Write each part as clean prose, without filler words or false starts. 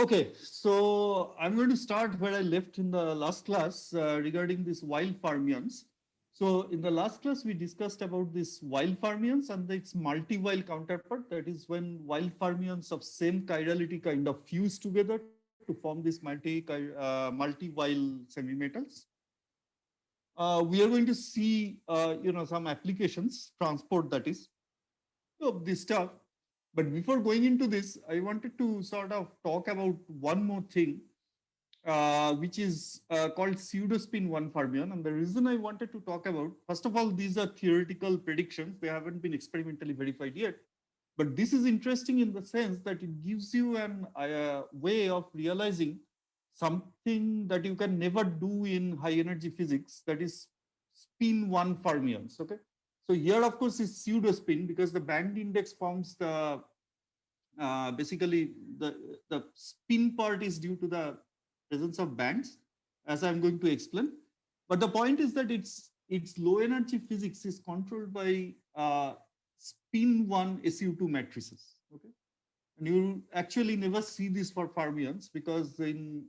Okay, so I'm going to start where I left in the last class regarding these wild fermions. So in the last class, we discussed about this wild fermions and its multi-wild counterpart. That is when wild fermions of same chirality kind of fuse together to form these multi-wild semimetals. We are going to see, some applications, transport that is, of this stuff. But before going into this, I wanted to sort of talk about one more thing, which is called pseudospin 1 fermion. And the reason I wanted to talk about, first of all, these are theoretical predictions. They haven't been experimentally verified yet. But this is interesting in the sense that it gives you an way of realizing something that you can never do in high energy physics, that is spin 1 fermions. Okay. So here, of course, is pseudo spin because the band index forms the basically the spin part is due to the presence of bands, as I'm going to explain. But the point is that its low energy physics is controlled by spin 1 SU2 matrices. Okay, and you actually never see this for fermions because in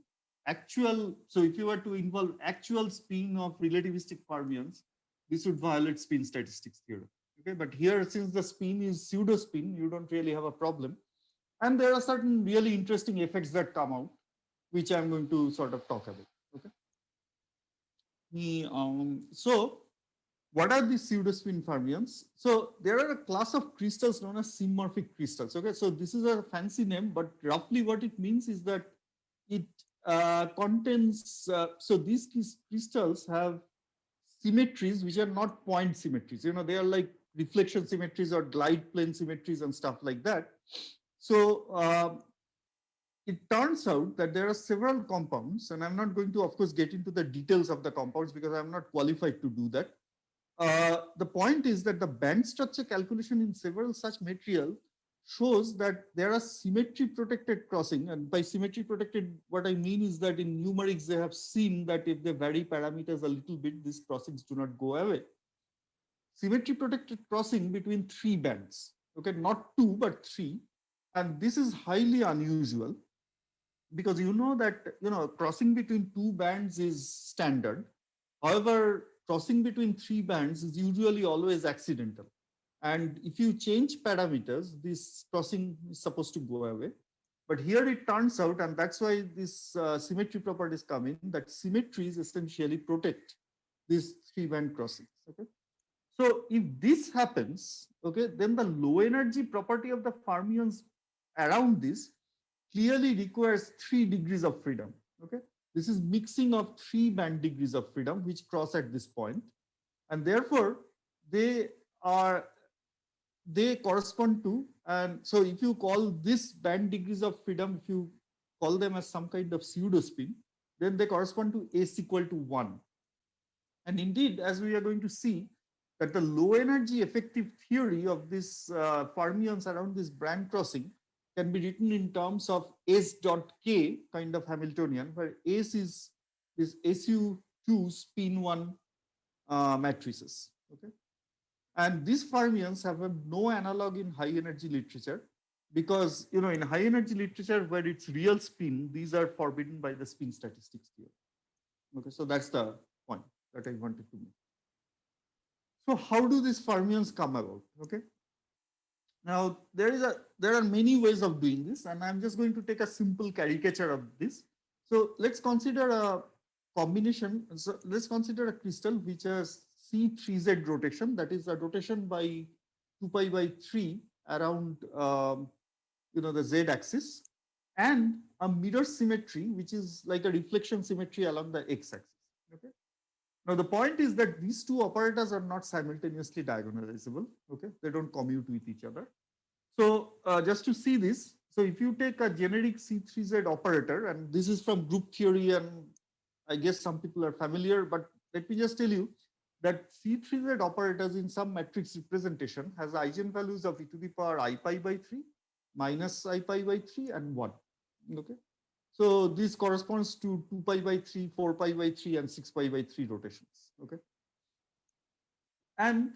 actual, so if you were to involve actual spin of relativistic fermions, this would violate spin statistics theorem. Okay, but here since the spin is pseudo spin, you don't really have a problem. And there are certain really interesting effects that come out, which I'm going to sort of talk about. Okay. So what are these pseudospin fermions? So there are a class of crystals known as symmorphic crystals. Okay, so this is a fancy name, but roughly what it means is that it contains. So these crystals have symmetries which are not point symmetries. You know, they are like reflection symmetries or glide plane symmetries and stuff like that. So it turns out that there are several compounds, and I'm not going to, of course, get into the details of the compounds because I'm not qualified to do that. The point is that the band structure calculation in several such material shows that there are symmetry protected crossing. And by symmetry protected, what I mean is that in numerics, they have seen that if they vary parameters a little bit, these crossings do not go away. Symmetry protected crossing between three bands, okay, not two, but three. And this is highly unusual because you know that crossing between two bands is standard. However, crossing between three bands is usually always accidental. And if you change parameters, this crossing is supposed to go away. But here it turns out, and that's why this symmetry properties come in, that symmetries essentially protect these three band crossings. Okay. So if this happens, okay, then the low energy property of the fermions around this clearly requires 3 degrees of freedom. Okay, this is mixing of 3 band degrees of freedom which cross at this point, and therefore they are they correspond to, and so if you call this band degrees of freedom, if you call them as some kind of pseudo spin, then they correspond to S equal to 1. And indeed, as we are going to see, that the low energy effective theory of this fermions around this band crossing can be written in terms of S dot K kind of Hamiltonian, where S is this SU2 spin 1 matrices. Okay, and these fermions have a no analog in high energy literature because in high energy literature where it's real spin, these are forbidden by the spin statistics theory. Okay, so that's the point that I wanted to make. So how do these fermions come about? Okay. Now there are many ways of doing this, and I'm just going to take a simple caricature of this. So let's consider a combination. So let's consider a crystal which has C3Z rotation, that is a rotation by 2 pi by 3 around the Z axis, and a mirror symmetry which is like a reflection symmetry along the X axis. Okay. Now, the point is that these two operators are not simultaneously diagonalizable. Okay, they don't commute with each other. So just to see this, so if you take a generic C3Z operator, and this is from group theory, and I guess some people are familiar, but let me just tell you that C3Z operators in some matrix representation has eigenvalues of e to the power I pi by 3, minus I pi by 3, and 1. Okay. So this corresponds to 2 pi by 3, 4 pi by 3, and 6 pi by 3 rotations. Okay. And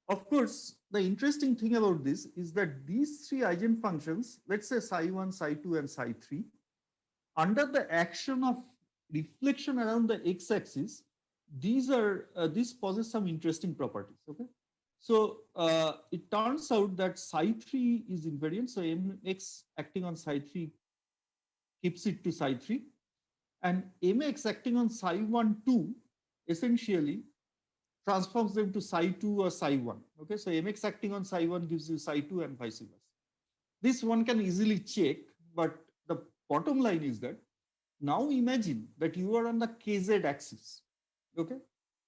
Of course, the interesting thing about this is that these three eigenfunctions, let's say psi1, psi2, and psi3, under the action of reflection around the x-axis, these possess some interesting properties. Okay, so it turns out that psi3 is invariant. So mx acting on psi3 keeps it to psi3, and mx acting on psi1 2 essentially transforms them to psi2 or psi1. Okay, so mx acting on psi1 gives you psi2 and vice versa. This one can easily check, but the bottom line is that now imagine that you are on the kz axis. Okay,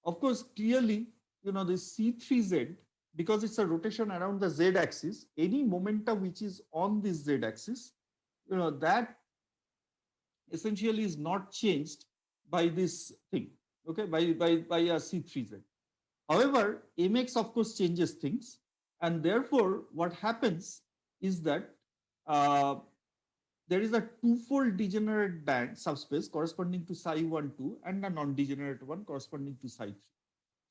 of course, clearly, this C3z, because it's a rotation around the z axis, any momentum which is on this z axis, that essentially is not changed by this thing. Okay, by a C3z. However, mx of course changes things, and therefore what happens is that uh, there is a twofold degenerate band subspace corresponding to psi1 2 and a non-degenerate one corresponding to psi 3.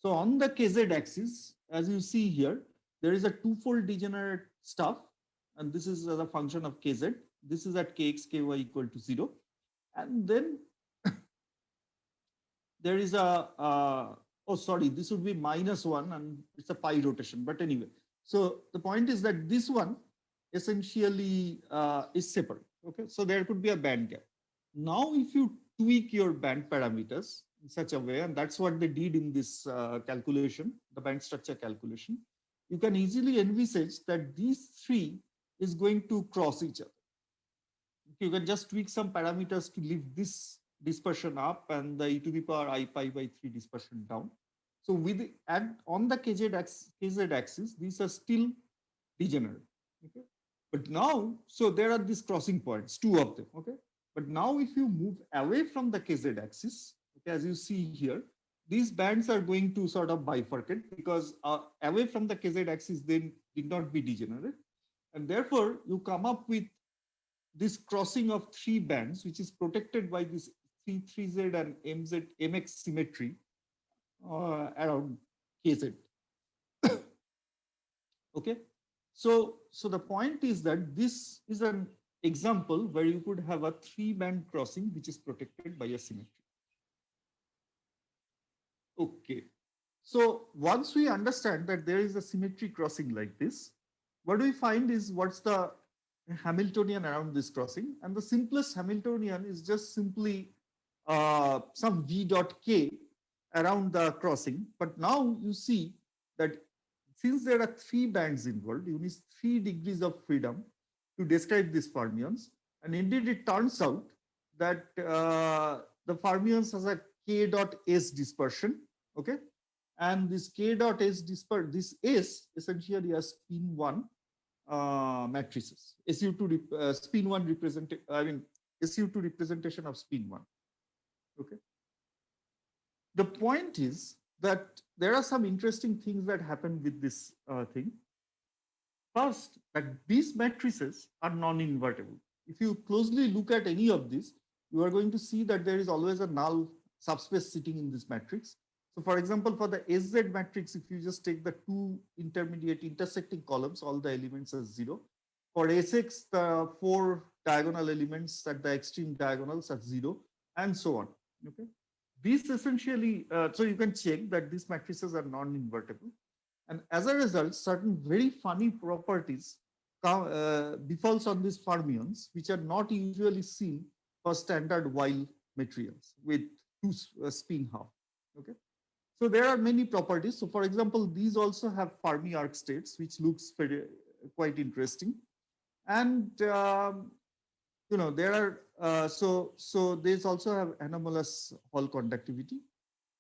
So on the kz axis, as you see here, there is a twofold degenerate stuff, and this is as a function of kz. This is at kx ky equal to 0, and then there is a oh sorry, this would be -1, and it's a pi rotation. But anyway, so the point is that this one essentially is separate. Okay, so there could be a band gap. Now, if you tweak your band parameters in such a way, and that's what they did in this calculation, the band structure calculation, you can easily envisage that these three is going to cross each other. You can just tweak some parameters to leave this dispersion up and the e to the power I pi by 3 dispersion down. So with and on the kz axis, these are still degenerate. Okay, but now, so there are these crossing points, two of them. Okay, but now if you move away from the kz axis, okay, as you see here, these bands are going to sort of bifurcate because away from the kz axis they did not be degenerate, and therefore you come up with this crossing of three bands, which is protected by this C3Z and MX symmetry around KZ. Okay, so the point is that this is an example where you could have a three-band crossing which is protected by a symmetry. Okay, so once we understand that there is a symmetry crossing like this, what we find is what's the Hamiltonian around this crossing, and the simplest Hamiltonian is just simply some v dot k around the crossing. But now you see that since there are three bands involved, you need 3 degrees of freedom to describe these fermions. And indeed, it turns out that the fermions has a k dot s dispersion. Okay, and this k dot s this s essentially a spin one matrices. SU2 spin one represent. I mean SU2 representation of spin one. Okay. The point is that there are some interesting things that happen with this thing. First, that these matrices are non-invertible. If you closely look at any of these, you are going to see that there is always a null subspace sitting in this matrix. So for example, for the SZ matrix, if you just take the two intermediate intersecting columns, all the elements are 0. For SX, the 4 diagonal elements at the extreme diagonals are 0, and so on. Okay. These essentially, so you can check that these matrices are non-invertible. And as a result, certain very funny properties befalls on these fermions, which are not usually seen for standard Weil materials with two spin half. Okay. So there are many properties. So for example, these also have Fermi arc states, which looks very, quite interesting. And there are so these also have anomalous Hall conductivity.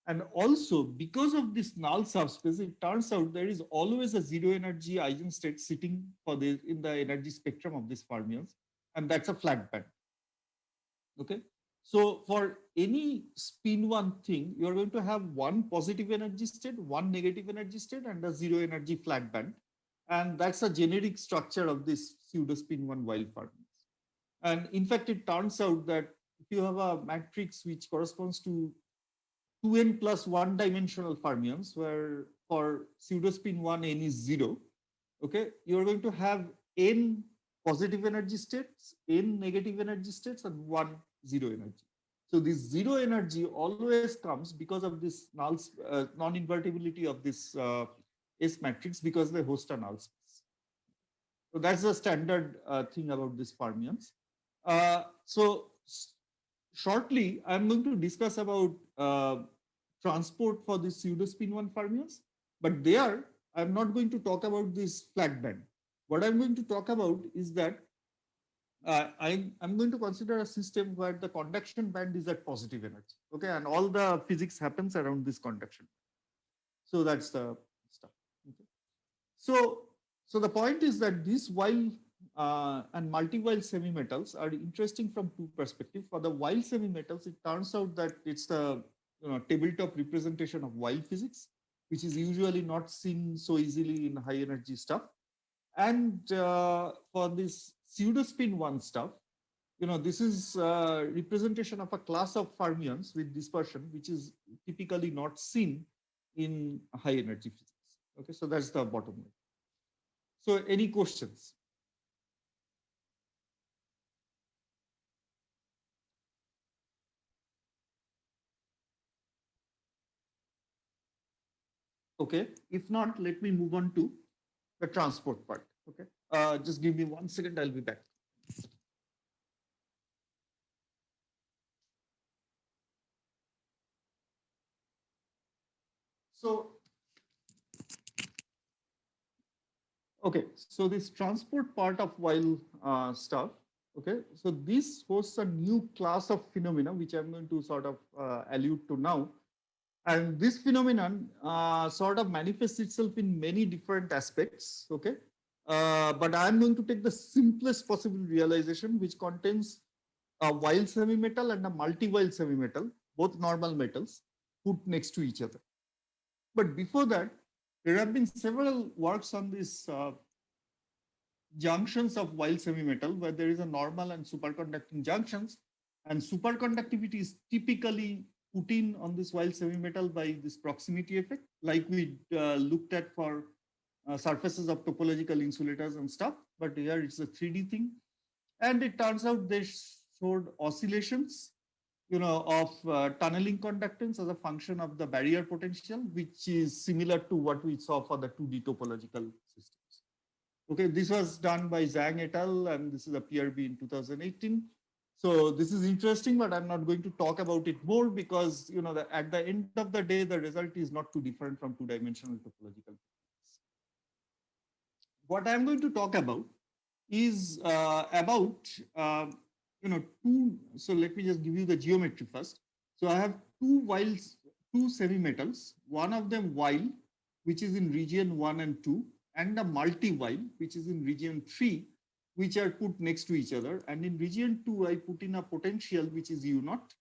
And also, because of this null subspace, it turns out there is always a zero energy eigenstate sitting in the energy spectrum of these fermions, and that's a flat band. Okay, so for any spin one thing, you're going to have one positive energy state, one negative energy state, and a zero energy flat band, and that's a generic structure of this pseudo spin one Weil fermions. And in fact, it turns out that if you have a matrix which corresponds to 2n plus one dimensional fermions, where for pseudospin 1 n is 0. Okay, you're going to have n positive energy states, n negative energy states, and one zero energy. So this zero energy always comes because of this null non-invertibility of this S matrix, because they host a null space. So that's the standard thing about these fermions. Shortly, I'm going to discuss about transport for the pseudospin 1 fermions, but there I'm not going to talk about this flat band. What I'm going to talk about is that I'm going to consider a system where the conduction band is at positive energy. Okay, and all the physics happens around this conduction. So that's the stuff. Okay. So, so the point is that these while and multi-while semi-metals are interesting from two perspectives. For the while semi-metals, it turns out that it's the tabletop representation of while physics, which is usually not seen so easily in high energy stuff. And for this pseudospin 1 stuff, this is representation of a class of fermions with dispersion, which is typically not seen in high energy physics. Okay, so that's the bottom line. So any questions? Okay, if not, let me move on to the transport part. Okay, just give me 1 second, I'll be back. So, okay, so this transport part of while stuff, okay, so this hosts a new class of phenomena, which I'm going to sort of allude to now. And this phenomenon sort of manifests itself in many different aspects, okay? But I'm going to take the simplest possible realization, which contains a while semi-metal and a multi-while semi-metal, both normal metals, put next to each other. But before that, there have been several works on these junctions of while semi-metal, where there is a normal and superconducting junctions, and superconductivity is typically put in on this while semi-metal by this proximity effect, like we looked at for surfaces of topological insulators and stuff, but here it's a 3D thing. And it turns out they showed oscillations, of tunneling conductance as a function of the barrier potential, which is similar to what we saw for the 2D topological systems. Okay, this was done by Zhang et al. And this is a PRB in 2018. So this is interesting, but I'm not going to talk about it more because, at the end of the day, the result is not too different from two-dimensional topological. What I'm going to talk about is about, two. So let me just give you the geometry first. So I have two semi-metals, one of them while, which is in region 1 and 2, and a multi-while, which is in region 3, which are put next to each other. And in region 2, I put in a potential, which is U naught.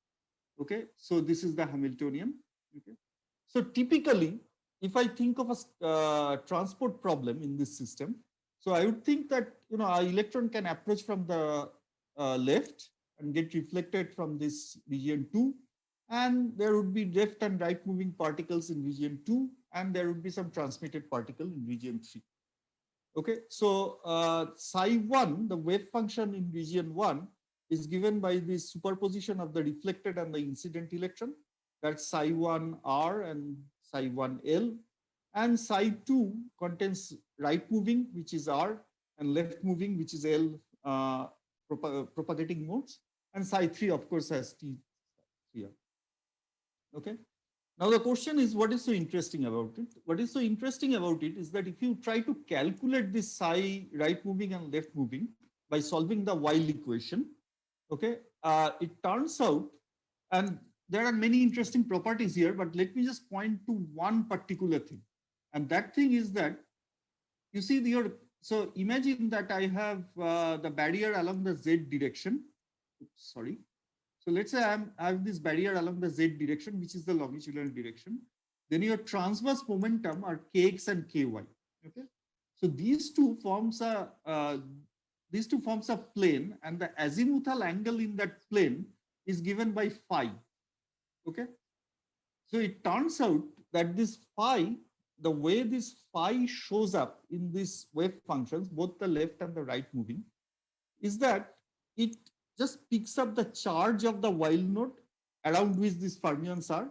Okay, so this is the Hamiltonian. Okay, so typically, if I think of a transport problem in this system, so I would think that our electron can approach from the left and get reflected from this region 2, and there would be left and right moving particles in region 2, and there would be some transmitted particle in region 3. Okay, so psi 1, the wave function in region 1, is given by the superposition of the reflected and the incident electron. That's psi 1 R and psi 1 L. And psi 2 contains right moving, which is R, and left moving, which is L, propagating modes. And psi 3, of course, has T here. Okay. Now the question is, what is so interesting about it? What is so interesting about it is that if you try to calculate this psi right moving and left moving by solving the while equation, okay, it turns out, and there are many interesting properties here, but let me just point to one particular thing. And that thing is that, you see here, so imagine that I have the barrier along the Z direction. Oops, sorry. So let's say I have this barrier along the Z direction, which is the longitudinal direction. Then your transverse momentum are Kx and Ky. Okay. So these two forms a plane, and the azimuthal angle in that plane is given by phi. Okay. So it turns out that this phi, the way this phi shows up in these wave functions, both the left and the right moving, is that it just picks up the charge of the wild node around which these fermions are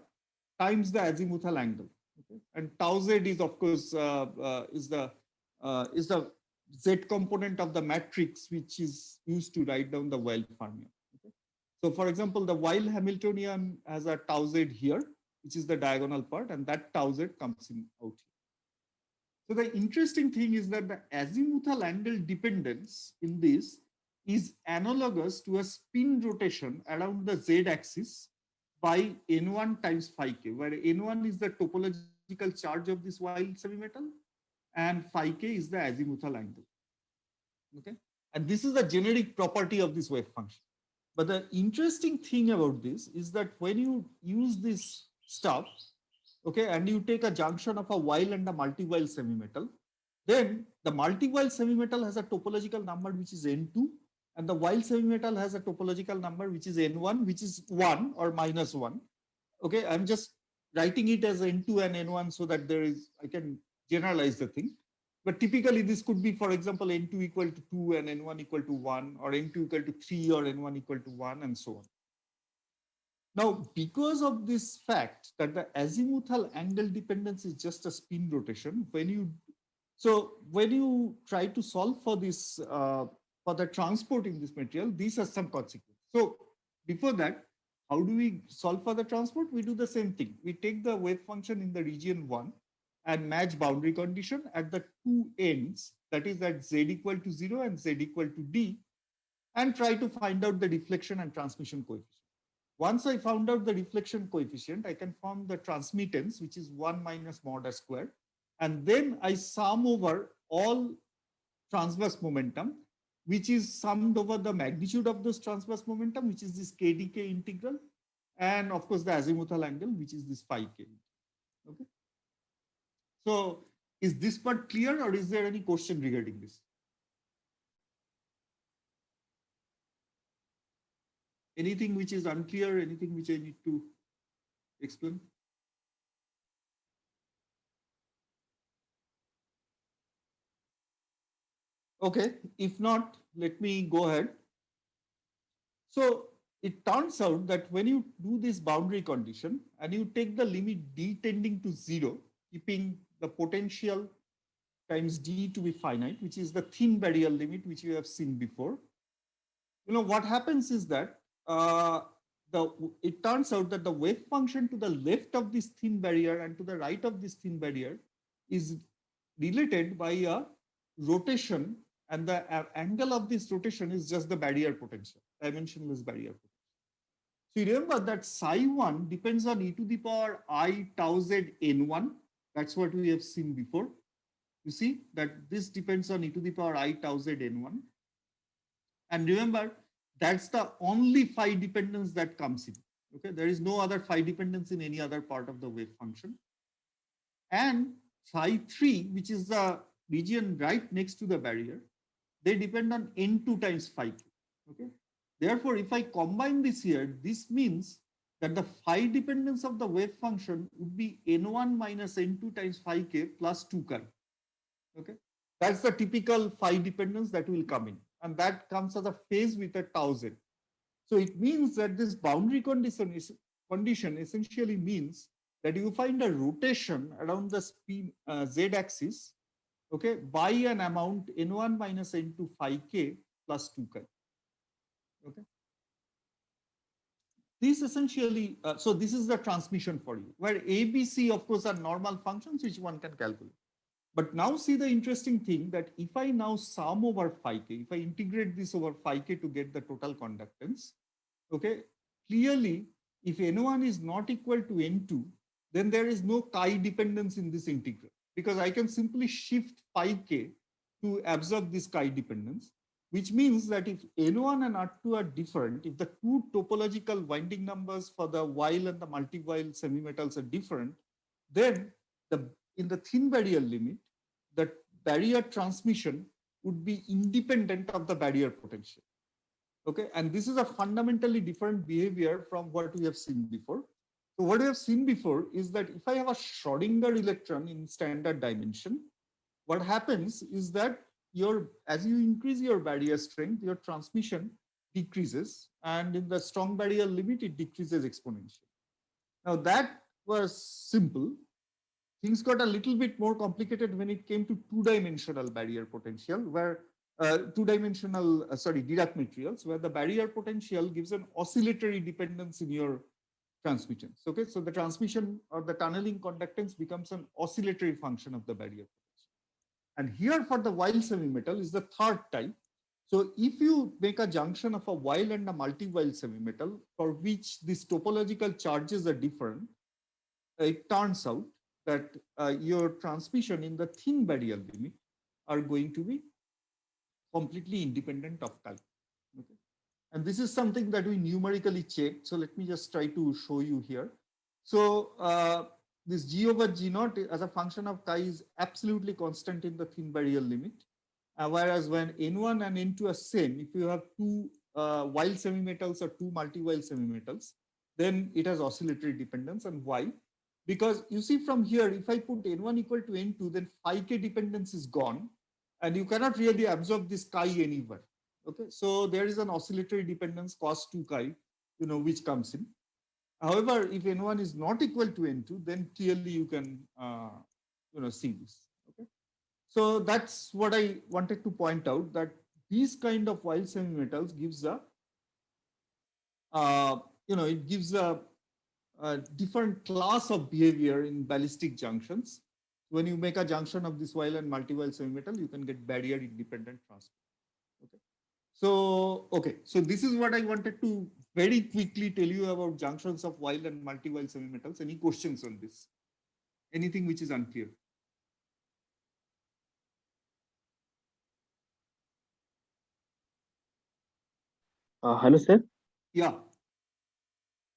times the azimuthal angle. Okay? And tau z is of course is the z component of the matrix which is used to write down the wild fermion. Okay? So for example, the wild Hamiltonian has a tau z here, which is the diagonal part, and that tau z comes in out here. So the interesting thing is that the azimuthal angle dependence in this is analogous to a spin rotation around the z-axis by n1 times phi k, where n1 is the topological charge of this wild semimetal and phi k is the azimuthal angle. Okay, and this is the generic property of this wave function. But the interesting thing about this is that when you use this stuff, okay, and you take a junction of a while and a multi-while semimetal, then the multi-while semimetal has a topological number which is n2, and the while semimetal has a topological number which is n1, which is 1 or minus 1. Okay, I'm just writing it as n2 and n1 so that I can generalize the thing. But typically this could be, for example, n2 equal to 2 and n1 equal to 1, or n2 equal to 3 or n1 equal to 1, and so on. Now, because of this fact that the azimuthal angle dependence is just a spin rotation, when you try to solve for this, for the transport in this material, these are some consequences. So before that, how do we solve for the transport? We do the same thing. We take the wave function in the region 1 and match boundary condition at the two ends, that is at z equal to 0 and z equal to d, and try to find out the deflection and transmission coefficient. Once I found out the reflection coefficient, I can form the transmittance, which is 1 minus mod r square. And then I sum over all transverse momentum, which is summed over the magnitude of this transverse momentum, which is this kdk integral. And of course, the azimuthal angle, which is this phi k. Okay. So is this part clear, or is there any question regarding this? Anything which is unclear, anything which I need to explain? Okay, if not, let me go ahead. So it turns out that when you do this boundary condition and you take the limit d tending to 0, keeping the potential times d to be finite, which is the thin barrier limit, which you have seen before, what happens is that it turns out that the wave function to the left of this thin barrier and to the right of this thin barrier is related by a rotation, and the angle of this rotation is just the barrier potential, dimensionless barrier potential. So you remember that psi1 depends on e to the power I tau z n1. That's what we have seen before. You see that this depends on e to the power I tau z n1. And remember, that's the only phi dependence that comes in. Okay, there is no other phi dependence in any other part of the wave function. And psi3, which is the region right next to the barrier, they depend on n2 times phi k. Okay. Therefore, if I combine this here, this means that the phi dependence of the wave function would be n1 minus n2 times phi k plus 2 chi. Okay. That's the typical phi dependence that will come in. And that comes as a phase with a tau z. So it means that this boundary condition essentially means that you find a rotation around the spin z-axis, okay, by an amount n1 minus n2 phi k plus 2 chi. Okay. This essentially, so this is the transmission for you, where A, B, C, of course, are normal functions which one can calculate. But now see the interesting thing that if I now sum over phi k, if I integrate this over phi k to get the total conductance, okay, clearly, if n1 is not equal to n2, then there is no chi dependence in this integral, because I can simply shift phi k to absorb this chi dependence, which means that if n1 and r2 are different, if the two topological winding numbers for the while and the multi-while semimetals are different, then in the thin barrier limit, the barrier transmission would be independent of the barrier potential. Okay, and this is a fundamentally different behavior from what we have seen before. So what we have seen before is that if I have a Schrodinger electron in standard dimension, what happens is that as you increase your barrier strength, your transmission decreases, and in the strong barrier limit, it decreases exponentially. Now that was simple. Things got a little bit more complicated when it came to two-dimensional barrier potential, where Dirac materials, where the barrier potential gives an oscillatory dependence in your transmittance. Okay, so the transmission or the tunneling conductance becomes an oscillatory function of the barrier. And here for the Weyl semimetal is the third type. So if you make a junction of a Weyl and a multi-Weyl semimetal for which these topological charges are different, it turns out that your transmission in the thin barrier limit are going to be completely independent of chi. Okay. And this is something that we numerically checked. So let me just try to show you here. So this G over G naught as a function of chi is absolutely constant in the thin barrier limit. Whereas when N1 and N2 are same, if you have two Weyl semimetals or two multi-Weyl semimetals, then it has oscillatory dependence. And why? Because you see from here, if I put N1 equal to N2, then phi k dependence is gone, and you cannot really absorb this chi anywhere. Okay, so there is an oscillatory dependence cos 2 chi, which comes in. However, if N1 is not equal to N2, then clearly you can, see this. Okay, so that's what I wanted to point out, that these kind of Weyl semimetals gives it gives a different class of behavior in ballistic junctions. When you make a junction of this Weyl and multi-Weyl semimetal, you can get barrier independent transfer. Okay, so this is what I wanted to very quickly tell you about junctions of Weyl and multi-Weyl semimetals. Any questions on this? Anything which is unclear? Hello, sir. Yeah.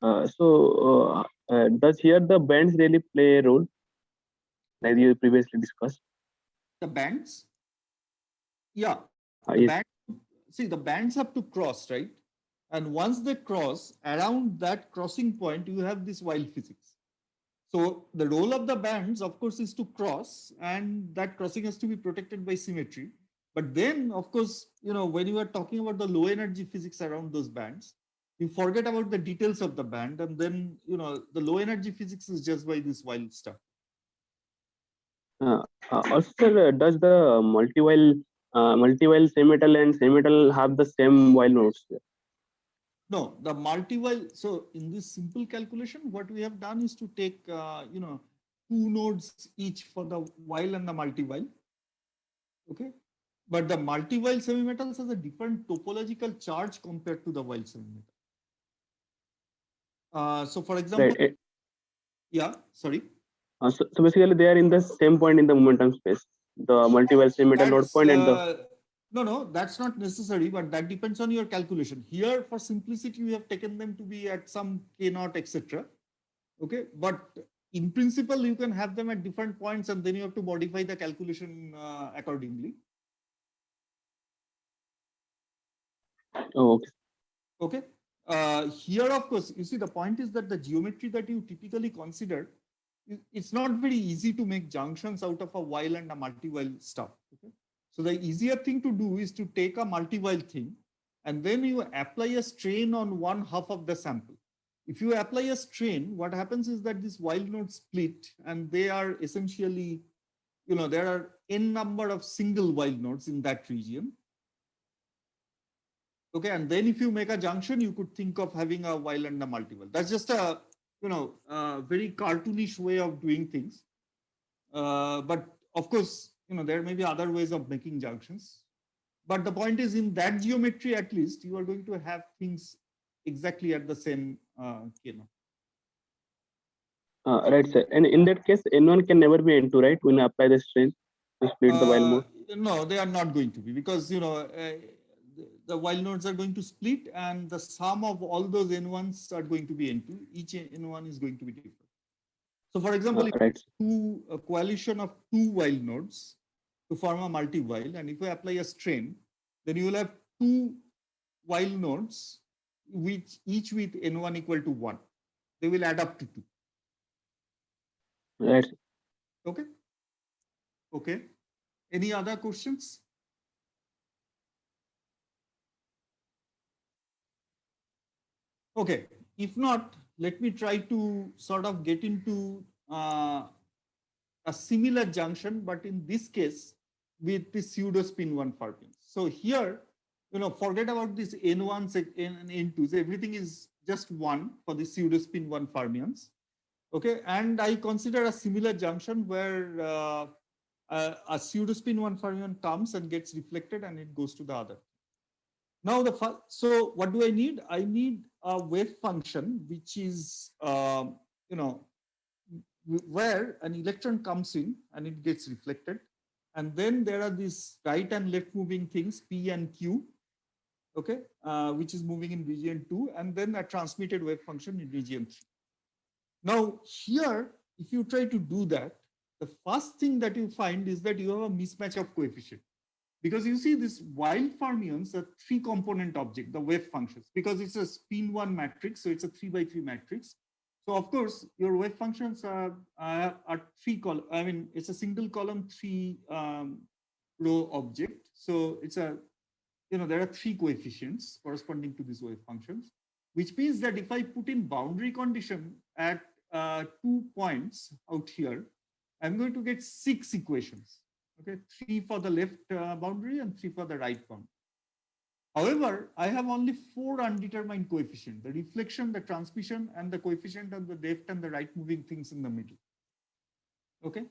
Does here the bands really play a role, as you previously discussed? The bands? Yeah. Yes. See, the bands have to cross, right? And once they cross, around that crossing point, you have this Weyl physics. So the role of the bands, of course, is to cross, and that crossing has to be protected by symmetry. But then, of course, when you are talking about the low energy physics around those bands, you forget about the details of the band, and then, the low energy physics is just by this Weyl stuff. Also, sir, does the multi-Weyl semimetal and semimetal have the same Weyl nodes? No, the multi-Weyl. So in this simple calculation, what we have done is to take, two nodes each for the Weyl and the multi-Weyl. Okay. But the multi-Weyl semimetals has a different topological charge compared to the Weyl semimetal. So for example, Right. Yeah, sorry. So basically, they are in the same point in the momentum space. The multi-Weyl semimetal node point and the. No, that's not necessary, but that depends on your calculation. Here, for simplicity, we have taken them to be at some k naught, etc. Okay, but in principle, you can have them at different points, and then you have to modify the calculation accordingly. Oh, okay. Okay. Here, of course, you see the point is that the geometry that you typically consider, it's not very easy to make junctions out of a Weyl and a multi-Weyl stuff. Okay. So the easier thing to do is to take a multi-Weyl thing, and then you apply a strain on one half of the sample. If you apply a strain, what happens is that these Weyl nodes split, and they are essentially, there are n number of single Weyl nodes in that region. Okay, and then if you make a junction, you could think of having a Weyl and a multi-Weyl. That's just a very cartoonish way of doing things. But of course, there may be other ways of making junctions. But the point is, in that geometry, at least, you are going to have things exactly at the same Right, sir. And in that case, N1 can never be N2, right? When you apply the strain to split the Weyl mode. No, they are not going to be, because the Weyl nodes are going to split, and the sum of all those N1s are going to be N2. Each N1 is going to be different. So, for example, if Right. a coalition of two Weyl nodes to form a multi-Weyl, and if we apply a strain, then you will have two Weyl nodes, which each with N1 equal to 1. They will add up to 2. Right. Okay. Okay. Any other questions? Okay. If not, let me try to sort of get into a similar junction, but in this case with the pseudo spin 1 fermions. So here, forget about this N1 and N2s. Everything is just one for the pseudo spin 1 fermions. Okay, and I consider a similar junction where a pseudo spin 1 fermion comes and gets reflected and it goes to the other. Now so what do I need? I need a wave function which is where an electron comes in and it gets reflected. And then there are these right and left moving things, P and Q, okay, which is moving in region 2, and then a transmitted wave function in region 3. Now, here, if you try to do that, the first thing that you find is that you have a mismatch of coefficient. Because you see this wild fermions are 3-component object, the wave functions, because it's a spin 1 matrix, so it's a 3 by 3 matrix. So of course, your wave functions are 3 column. I mean, it's a single column 3 row object. So it's a, there are 3 coefficients corresponding to these wave functions, which means that if I put in boundary condition at 2 points out here, I'm going to get 6 equations. Okay, 3 for the left boundary and 3 for the right boundary. However, I have only 4 undetermined coefficients: the reflection, the transmission, and the coefficient of the left and the right moving things in the middle. Okay.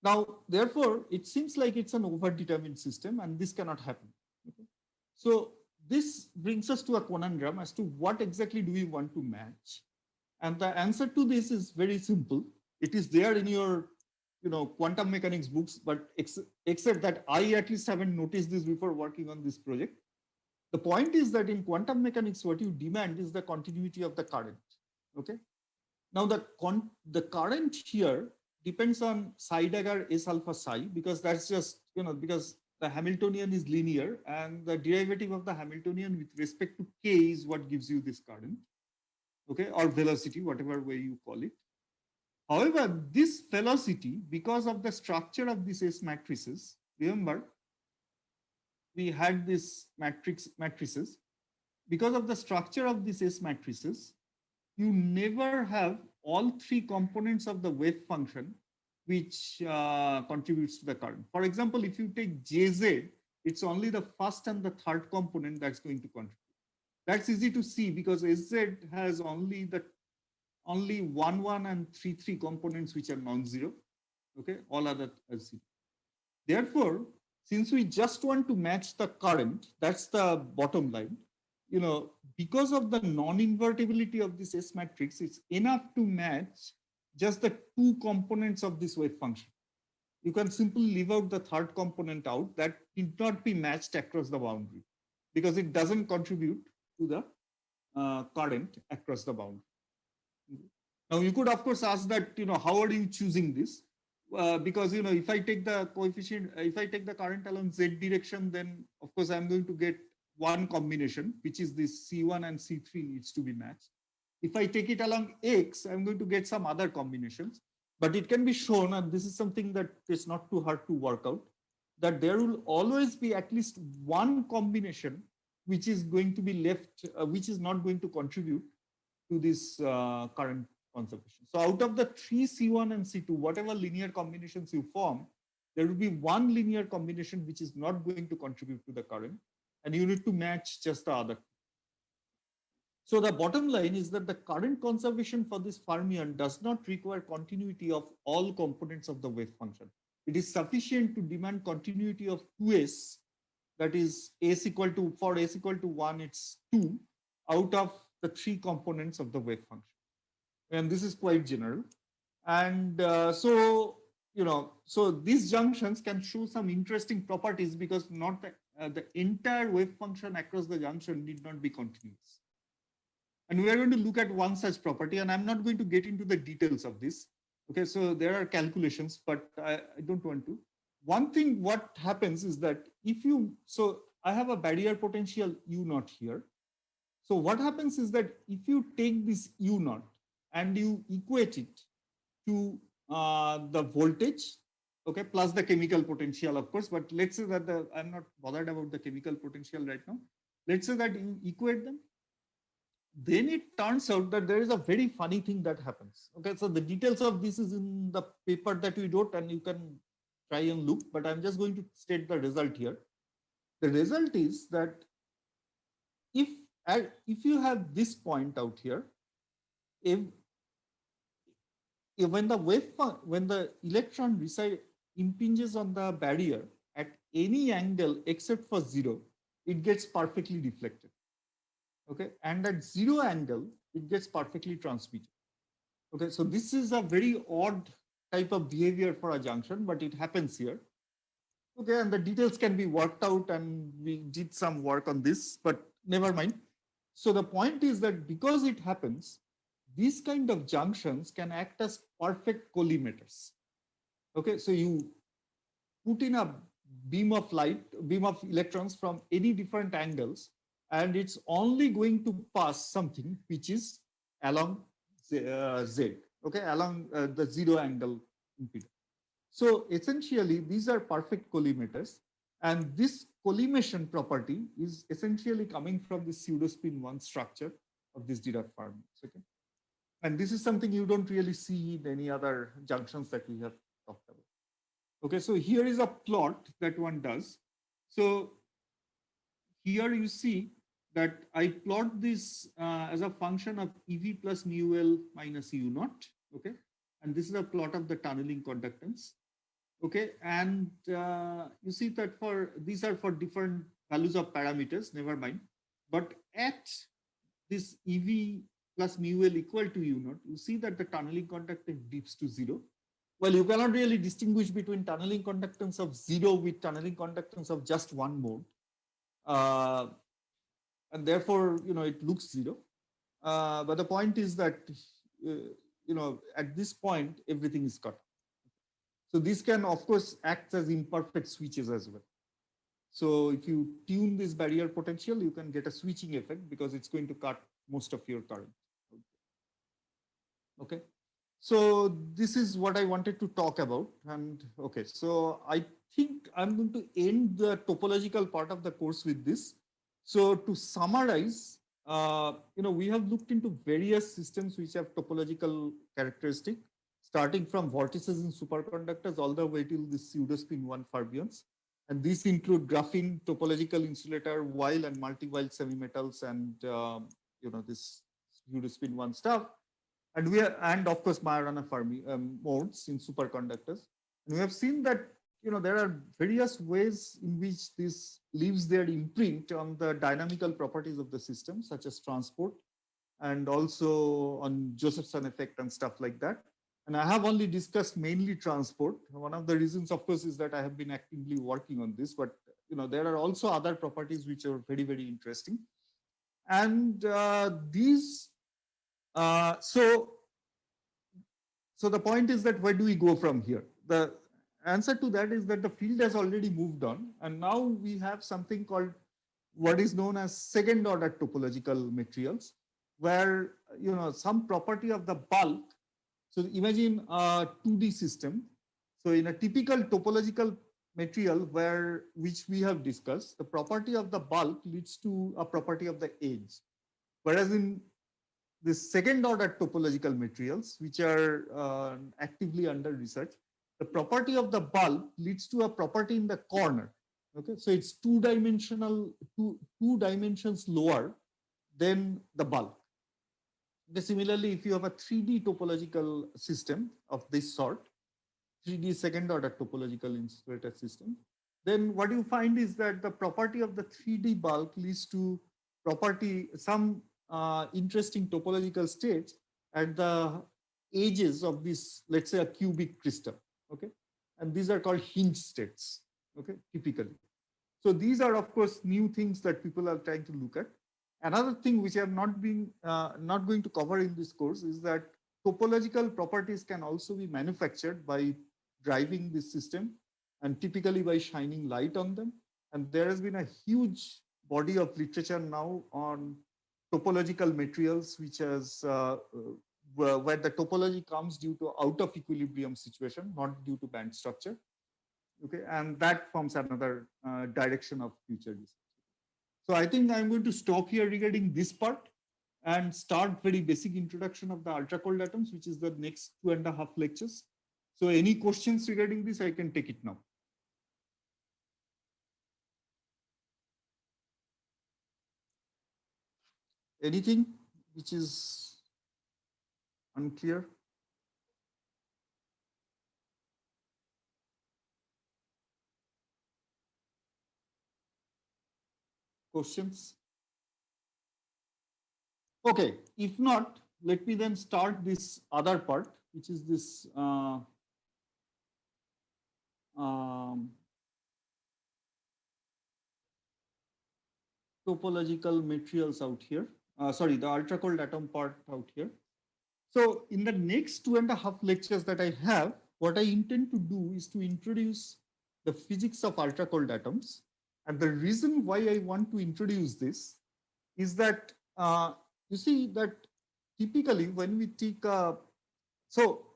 Now, therefore, it seems like it's an overdetermined system, and this cannot happen. Okay? So this brings us to a conundrum as to what exactly do we want to match. And the answer to this is very simple. It is there in your quantum mechanics books, but except that I at least haven't noticed this before working on this project. The point is that in quantum mechanics, what you demand is the continuity of the current. Okay. Now the current here depends on psi dagger S alpha psi, because that's just, because the Hamiltonian is linear and the derivative of the Hamiltonian with respect to K is what gives you this current. Okay, or velocity, whatever way you call it. However, this velocity, because of the structure of these S matrices, remember, we had this matrices. Because of the structure of these S matrices, you never have all 3 components of the wave function which contributes to the current. For example, if you take Jz, it's only the first and the third component that's going to contribute. That's easy to see because Sz has only 1, 1 and 3, 3 components which are non-zero. Okay, all other are zero. Therefore, since we just want to match the current, that's the bottom line. Because of the non-invertibility of this S matrix, it's enough to match just the 2 components of this wave function. You can simply leave out the third component out that need not be matched across the boundary because it doesn't contribute to the current across the boundary. Now you could of course ask that, how are you choosing this? Because, if I take the coefficient, if I take the current along Z direction, then of course I'm going to get one combination, which is this C1 and C3 needs to be matched. If I take it along X, I'm going to get some other combinations, but it can be shown, and this is something that is not too hard to work out, that there will always be at least one combination which is going to be left, which is not going to contribute to this current conservation. So out of the 3 C1 and C2, whatever linear combinations you form, there will be one linear combination which is not going to contribute to the current, and you need to match just the other. So the bottom line is that the current conservation for this fermion does not require continuity of all components of the wave function. It is sufficient to demand continuity of 2s, that is S equal to, for S equal to 1, it's 2 out of the 3 components of the wave function. And this is quite general. And so these junctions can show some interesting properties because not the entire wave function across the junction need not be continuous. And we are going to look at one such property, and I'm not going to get into the details of this. Okay, so there are calculations, but I don't want to. One thing what happens is that so I have a barrier potential U naught here. So what happens is that if you take this U naught and you equate it to the voltage, okay, plus the chemical potential, of course. But let's say that I'm not bothered about the chemical potential right now. Let's say that you equate them. Then it turns out that there is a very funny thing that happens. Okay, so the details of this is in the paper that we wrote, and you can try and look, but I'm just going to state the result here. The result is that if if you have this point out here, if when the when the electron impinges on the barrier at any angle except for zero, it gets perfectly deflected. Okay, and at zero angle, it gets perfectly transmitted. Okay, so this is a very odd type of behavior for a junction, but it happens here. Okay, and the details can be worked out, and we did some work on this, but never mind. So the point is that because it happens, these kind of junctions can act as perfect collimators. Okay, so you put in a beam of light, beam of electrons from any different angles, and it's only going to pass something which is along Z, okay, along the zero angle impedance. So essentially, these are perfect collimators, and this collimation property is essentially coming from the pseudospin 1 structure of this Dirac fermions. Okay, and this is something you don't really see in any other junctions that we have talked about. Okay, so here is a plot that one does. So here you see that I plot this as a function of EV plus mu L minus U naught. Okay, and this is a plot of the tunneling conductance. Okay, and you see that for these are for different values of parameters, never mind. But at this EV plus mu L equal to U naught, you see that the tunneling conductance dips to zero. Well, you cannot really distinguish between tunneling conductance of zero with tunneling conductance of just one mode. And therefore, it looks zero. But the point is that, at this point, everything is cut. So this can, of course, act as imperfect switches as well. So if you tune this barrier potential, you can get a switching effect because it's going to cut most of your current. Okay. So this is what I wanted to talk about. And okay, so I think I'm going to end the topological part of the course with this. So to summarize, we have looked into various systems which have topological characteristic, starting from vortices in superconductors all the way till the pseudospin 1 fermions. And these include graphene, topological insulator, wile and multi-wile semimetals, and this pseudospin 1 stuff. And of course Majorana Fermi modes in superconductors. And we have seen that there are various ways in which this leaves their imprint on the dynamical properties of the system, such as transport, and also on Josephson effect and stuff like that. And I have only discussed mainly transport. One of the reasons, of course, is that I have been actively working on this, but there are also other properties which are very, very interesting. And so the point is that where do we go from here? The answer to that is that the field has already moved on, and now we have something called what is known as second order topological materials, where some property of the bulk. So imagine a 2D system. So in a typical topological material which we have discussed, the property of the bulk leads to a property of the edge. Whereas in the second order topological materials, which are actively under research, the property of the bulk leads to a property in the corner. Okay, so it's two dimensions lower than the bulk. Okay, similarly, if you have a 3D topological system of this sort, 3D second order topological insulator system, then what you find is that the property of the 3D bulk leads to some interesting topological states at the edges of this, let's say, a cubic crystal. Okay, and these are called hinge states. Okay, typically. So these are, of course, new things that people are trying to look at. Another thing which I have not going to cover in this course is that topological properties can also be manufactured by driving this system, and typically by shining light on them. And there has been a huge body of literature now on topological materials, which has where the topology comes due to out of equilibrium situation, not due to band structure. Okay, and that forms another direction of future research. So I think I'm going to stop here regarding this part and start very basic introduction of the ultra cold atoms, which is the next 2.5 lectures. So any questions regarding this, I can take it now. Anything which is unclear? Questions? Okay, if not, let me then start this other part, which is this um, topological materials out here. Sorry, the ultra cold atom part out here. So in the next 2.5 lectures that I have, what I intend to do is to introduce the physics of ultra cold atoms. And the reason why I want to introduce this is that you see that typically when we take so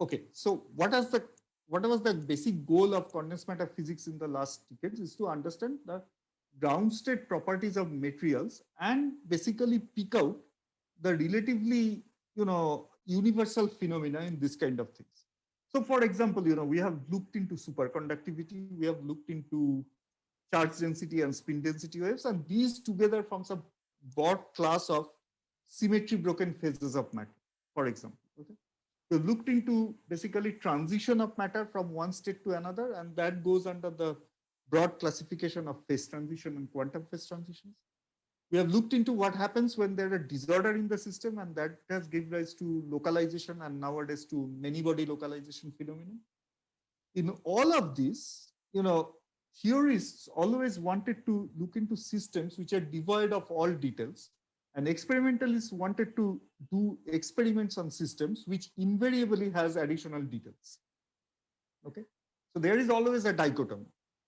what was the basic goal of condensed matter physics in the last decades is to understand the ground state properties of materials and basically pick out the relatively universal phenomena in this kind of things. So for example, we have looked into superconductivity, we have looked into charge density and spin density waves, and these together forms a broad class of symmetry broken phases of matter, for example. Okay. So looked into basically transition of matter from one state to another, and that goes under the broad classification of phase transition and quantum phase transitions. We have looked into what happens when there are disorder in the system, and that has given rise to localization and nowadays to many body localization phenomenon. In all of this, theorists always wanted to look into systems which are devoid of all details, and experimentalists wanted to do experiments on systems which invariably has additional details. Okay, so there is always a dichotomy.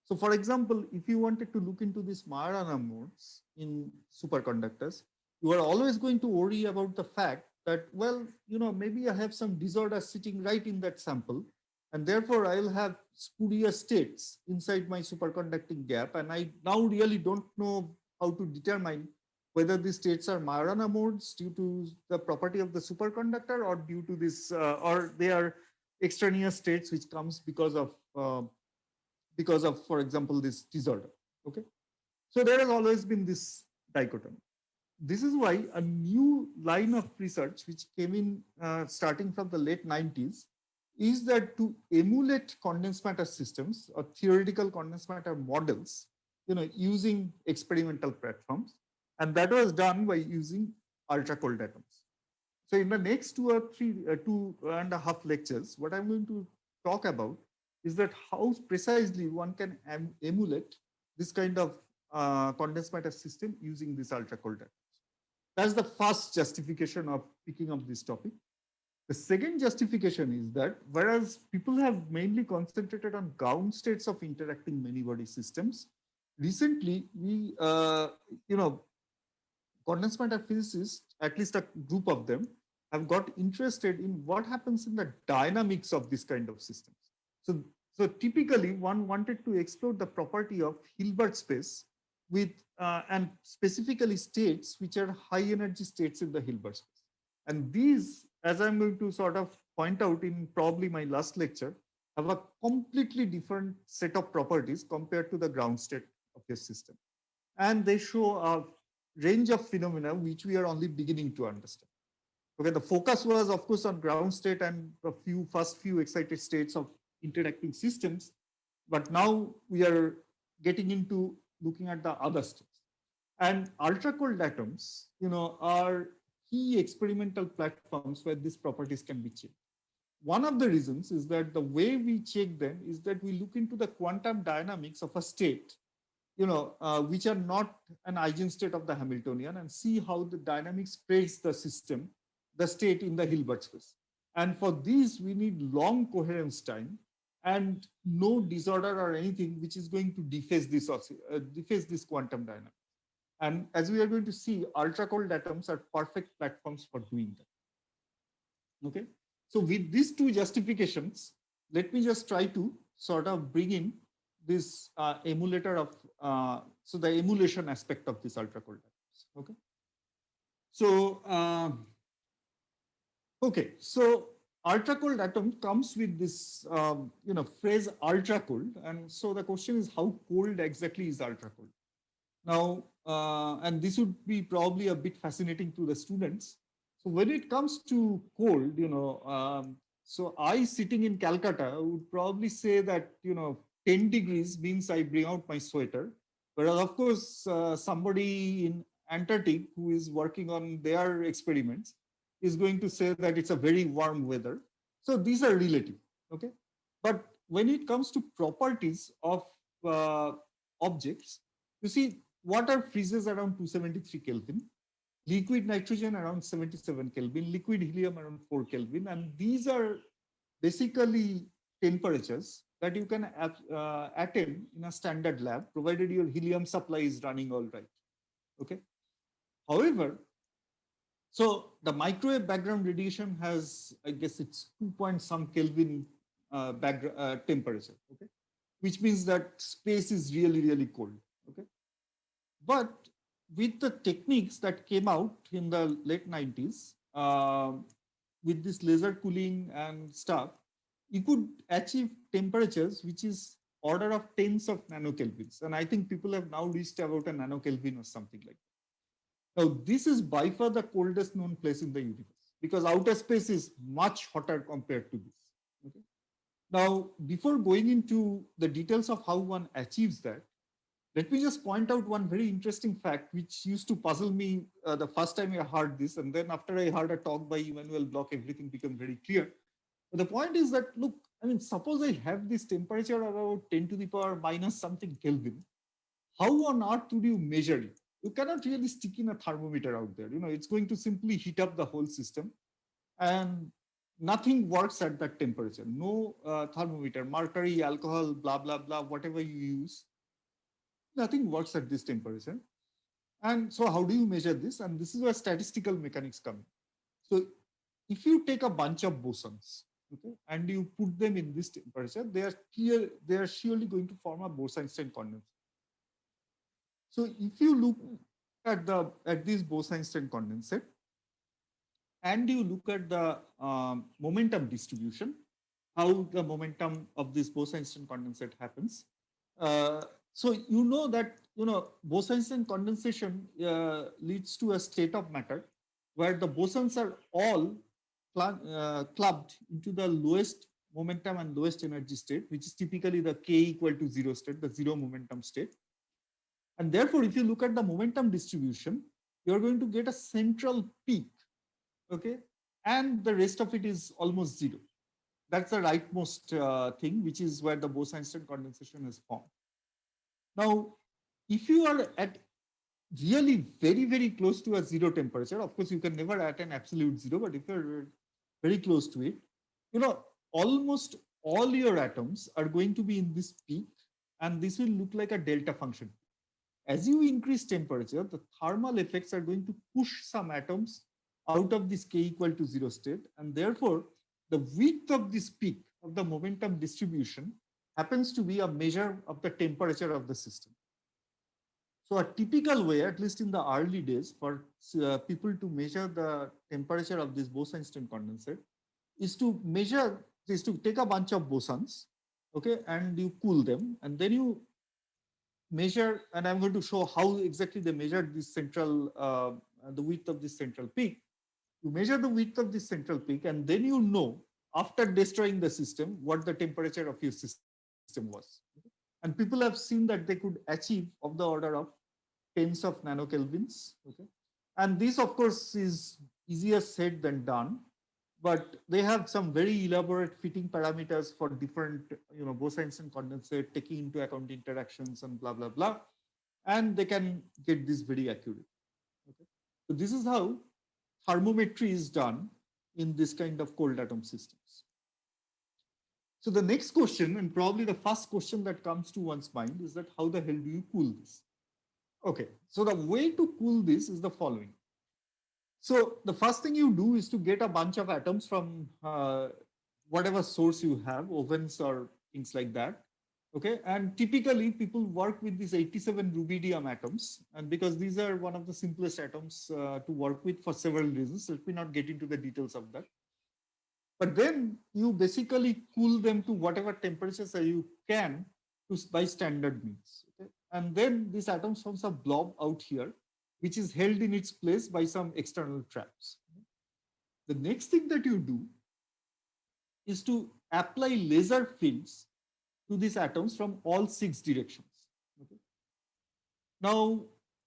So for example, if you wanted to look into these Majorana modes in superconductors, you are always going to worry about the fact that, well, maybe I have some disorder sitting right in that sample, and therefore I'll have spurious states inside my superconducting gap, and I now really don't know how to determine whether these states are Majorana modes due to the property of the superconductor or due to this, or they are extraneous states which comes because of, for example, this disorder. Okay, so there has always been this dichotomy. This is why a new line of research which came in starting from the late 90s is that to emulate condensed matter systems or theoretical condensed matter models, using experimental platforms, and that was done by using ultra cold atoms. So in the next 2.5 lectures, what I'm going to talk about is that how precisely one can emulate this kind of condensed matter system using this ultra cold atoms. That's the first justification of picking up this topic. The second justification is that whereas people have mainly concentrated on ground states of interacting many body systems, recently condensed matter physicists, at least a group of them, have got interested in what happens in the dynamics of this kind of systems. So typically, one wanted to explore the property of Hilbert space with and specifically states which are high energy states in the Hilbert space. And these, as I'm going to sort of point out in probably my last lecture, have a completely different set of properties compared to the ground state of your system. And they show a range of phenomena which we are only beginning to understand. Okay, the focus was, of course, on ground state and a first few excited states of interacting systems, but now we are getting into looking at the other states. And ultra cold atoms, are key experimental platforms where these properties can be checked. One of the reasons is that the way we check them is that we look into the quantum dynamics of a state, which are not an eigenstate of the Hamiltonian, and see how the dynamics spreads the system, the state in the Hilbert space. And for these, we need long coherence time and no disorder or anything which is going to deface this quantum dynamics. And as we are going to see, ultra cold atoms are perfect platforms for doing that. Okay. So with these two justifications, let me just try to sort of bring in this emulator of, so the emulation aspect of this ultra cold atoms. Okay. So, okay. So ultra cold atom comes with this, phrase ultra cold. And so the question is, how cold exactly is ultra cold? Now, and this would be probably a bit fascinating to the students. So when it comes to cold, so I sitting in Calcutta would probably say that, 10 degrees means I bring out my sweater. Whereas of course, somebody in Antarctic who is working on their experiments is going to say that it's a very warm weather. So these are relative, okay? But when it comes to properties of objects, you see, water freezes around 273 Kelvin, liquid nitrogen around 77 Kelvin, liquid helium around 4 Kelvin, and these are basically temperatures that you can attain in a standard lab, provided your helium supply is running all right. Okay. However, so the microwave background radiation has, I guess it's 2 point some Kelvin temperature. Okay, which means that space is really, really cold. Okay. But with the techniques that came out in the late 90s, with this laser cooling and stuff, you could achieve temperatures which is order of tens of nanokelvins. And I think people have now reached about a nanokelvin or something like that. Now, this is by far the coldest known place in the universe because outer space is much hotter compared to this. Okay? Now, before going into the details of how one achieves that, let me just point out one very interesting fact which used to puzzle me the first time I heard this. And then after I heard a talk by Emmanuel Bloch, everything became very clear. But the point is that, look, I mean, suppose I have this temperature about 10 to the power minus something Kelvin. How on earth would you measure it? You cannot really stick in a thermometer out there. It's going to simply heat up the whole system. And nothing works at that temperature. No thermometer, mercury, alcohol, blah, blah, blah, whatever you use, nothing works at this temperature. And so how do you measure this? And this is where statistical mechanics come in. So if you take a bunch of bosons, okay, and you put them in this temperature, they are surely going to form a Bose-Einstein condensate. So if you look at this Bose-Einstein condensate, and you look at the momentum distribution, how the momentum of this Bose-Einstein condensate happens. So you know that Bose-Einstein condensation leads to a state of matter where the bosons are all clubbed into the lowest momentum and lowest energy state, which is typically the k equal to 0 state, the zero momentum state. And therefore, if you look at the momentum distribution, you're going to get a central peak, okay, and the rest of it is almost zero. That's the rightmost thing, which is where the Bose-Einstein condensation is formed. Now, if you are at really very, very close to a zero temperature, of course, you can never at an absolute zero, but if you're very close to it, almost all your atoms are going to be in this peak, and this will look like a delta function. As you increase temperature, the thermal effects are going to push some atoms out of this k equal to 0 state, and therefore, the width of this peak of the momentum distribution happens to be a measure of the temperature of the system. So a typical way, at least in the early days, for people to measure the temperature of this Bose-Einstein condensate is to take a bunch of bosons, okay, and you cool them, and then you measure, and I'm going to show how exactly they measured this the width of this central peak. You measure the width of this central peak, and then after destroying the system, what the temperature of your system was. And people have seen that they could achieve of the order of tens of nanokelvins. Okay, and this, of course, is easier said than done. But they have some very elaborate fitting parameters for different, Bose-Einstein condensate, taking into account interactions and blah, blah, blah. And they can get this very accurate. Okay? So this is how thermometry is done in this kind of cold atom systems. So the next question, and probably the first question that comes to one's mind, is that how the hell do you cool this? Okay, so the way to cool this is the following. So the first thing you do is to get a bunch of atoms from whatever source you have, ovens or things like that. Okay, and typically people work with these 87 rubidium atoms, and because these are one of the simplest atoms to work with for several reasons, let me not get into the details of that. But then you basically cool them to whatever temperatures that you can by standard means. Okay? And then this atom forms a blob out here, which is held in its place by some external traps. The next thing that you do is to apply laser fields to these atoms from all 6 directions. Okay? Now,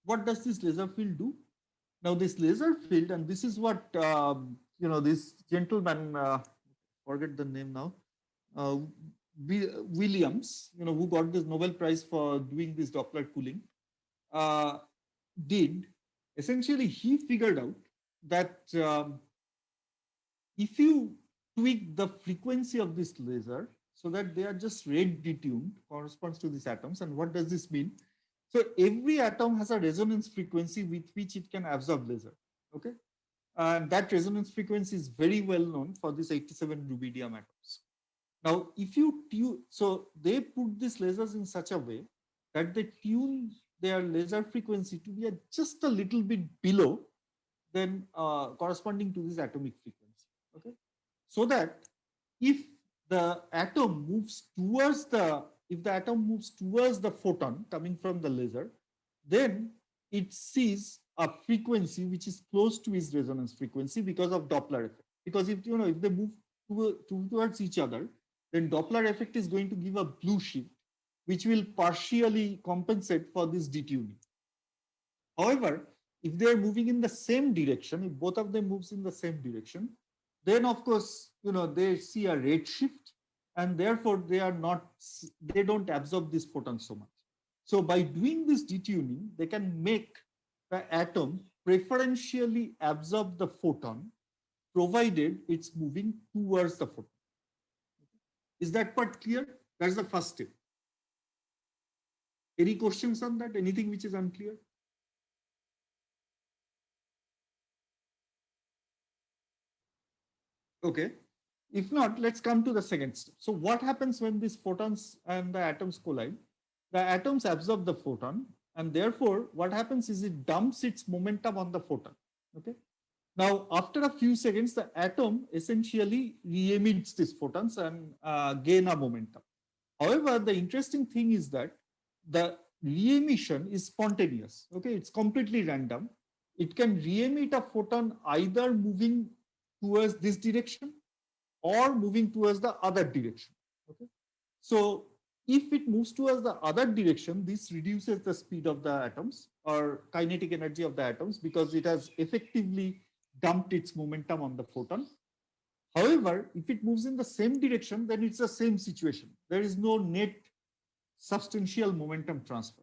what does this laser field do? Now, this laser field, and this is what this gentleman, forget the name now, uh, Williams, who got this Nobel Prize for doing this Doppler cooling, uh, did. Essentially, he figured out that if you tweak the frequency of this laser so that they are just rate detuned, corresponds to these atoms. And what does this mean? So every atom has a resonance frequency with which it can absorb laser. Okay, and that resonance frequency is very well known for these 87 rubidium atoms. Now, if you tune, so they put these lasers in such a way that they tune their laser frequency to be just a little bit below than corresponding to this atomic frequency. Okay, so that if the atom moves towards the if the atom moves towards the photon coming from the laser, then it sees a frequency which is close to its resonance frequency because of Doppler effect. Because if if they move towards each other, then Doppler effect is going to give a blue shift, which will partially compensate for this detuning. However, if they are moving in the same direction, if both of them moves in the same direction, then of course, they see a red shift, and therefore they don't absorb this photon so much. So by doing this detuning, they can make the atom preferentially absorb the photon, provided it's moving towards the photon. Is that part clear? That's the first step. Any questions on that? Anything which is unclear? Okay. If not, let's come to the second step. So what happens when these photons and the atoms collide? The atoms absorb the photon, and therefore what happens is it dumps its momentum on the photon. Okay. Now, after a few seconds, the atom essentially re-emits these photons and gain a momentum. However, the interesting thing is that the re-emission is spontaneous. Okay, it's completely random. It can re-emit a photon either moving towards this direction or moving towards the other direction. Okay, so if it moves towards the other direction, this reduces the speed of the atoms or kinetic energy of the atoms because it has effectively dumped its momentum on the photon. However, if it moves in the same direction, then it's the same situation. There is no net substantial momentum transfer.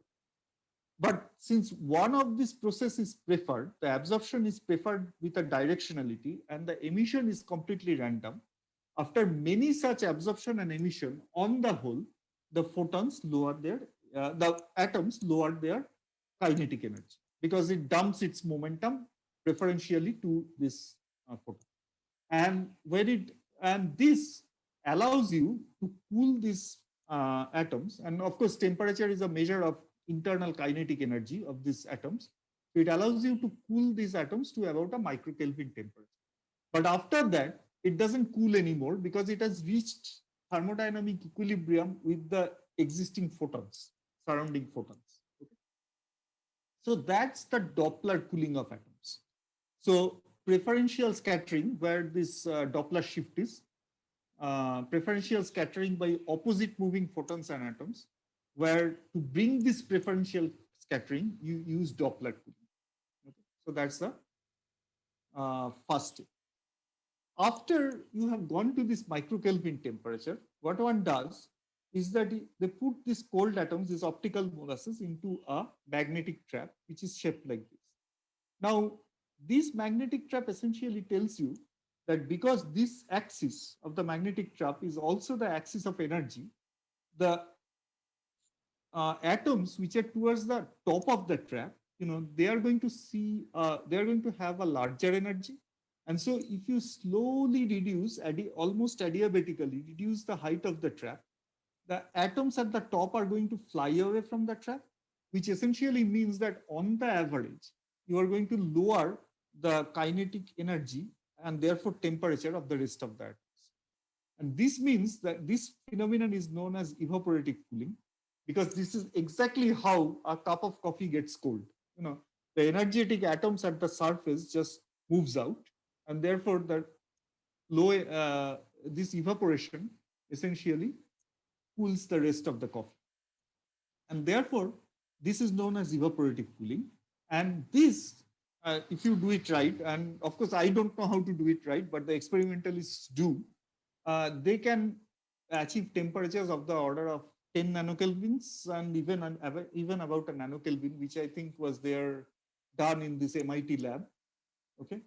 But since one of these processes is preferred, the absorption is preferred with a directionality and the emission is completely random. After many such absorption and emission, on the whole, the photons lower the atoms lower their kinetic energy because it dumps its momentum preferentially to this photon. And this allows you to cool these atoms. And of course, temperature is a measure of internal kinetic energy of these atoms. So it allows you to cool these atoms to about a microkelvin temperature. But after that, it doesn't cool anymore because it has reached thermodynamic equilibrium with the existing photons, surrounding photons. Okay? So that's the Doppler cooling of atoms. So preferential scattering, where this Doppler shift is, preferential scattering by opposite moving photons and atoms, where to bring this preferential scattering, you use Doppler cooling. Okay? So that's the first step. After you have gone to this microkelvin temperature, what one does is that they put these cold atoms, these optical molasses, into a magnetic trap, which is shaped like this. Now, this magnetic trap essentially tells you that because this axis of the magnetic trap is also the axis of energy, the atoms which are towards the top of the trap, they are going to see, they are going to have a larger energy. And so if you slowly reduce, almost adiabatically reduce the height of the trap, the atoms at the top are going to fly away from the trap, which essentially means that on the average, you are going to lower the kinetic energy and therefore temperature of the rest of the atoms. And this means that this phenomenon is known as evaporative cooling, because this is exactly how a cup of coffee gets cold. The energetic atoms at the surface just moves out, and therefore the this evaporation essentially cools the rest of the coffee. And therefore, this is known as evaporative cooling. And this, if you do it right, and of course, I don't know how to do it right, but the experimentalists do, they can achieve temperatures of the order of 10 nanokelvins and even about a nanokelvin, which I think was there done in this MIT lab. Okay.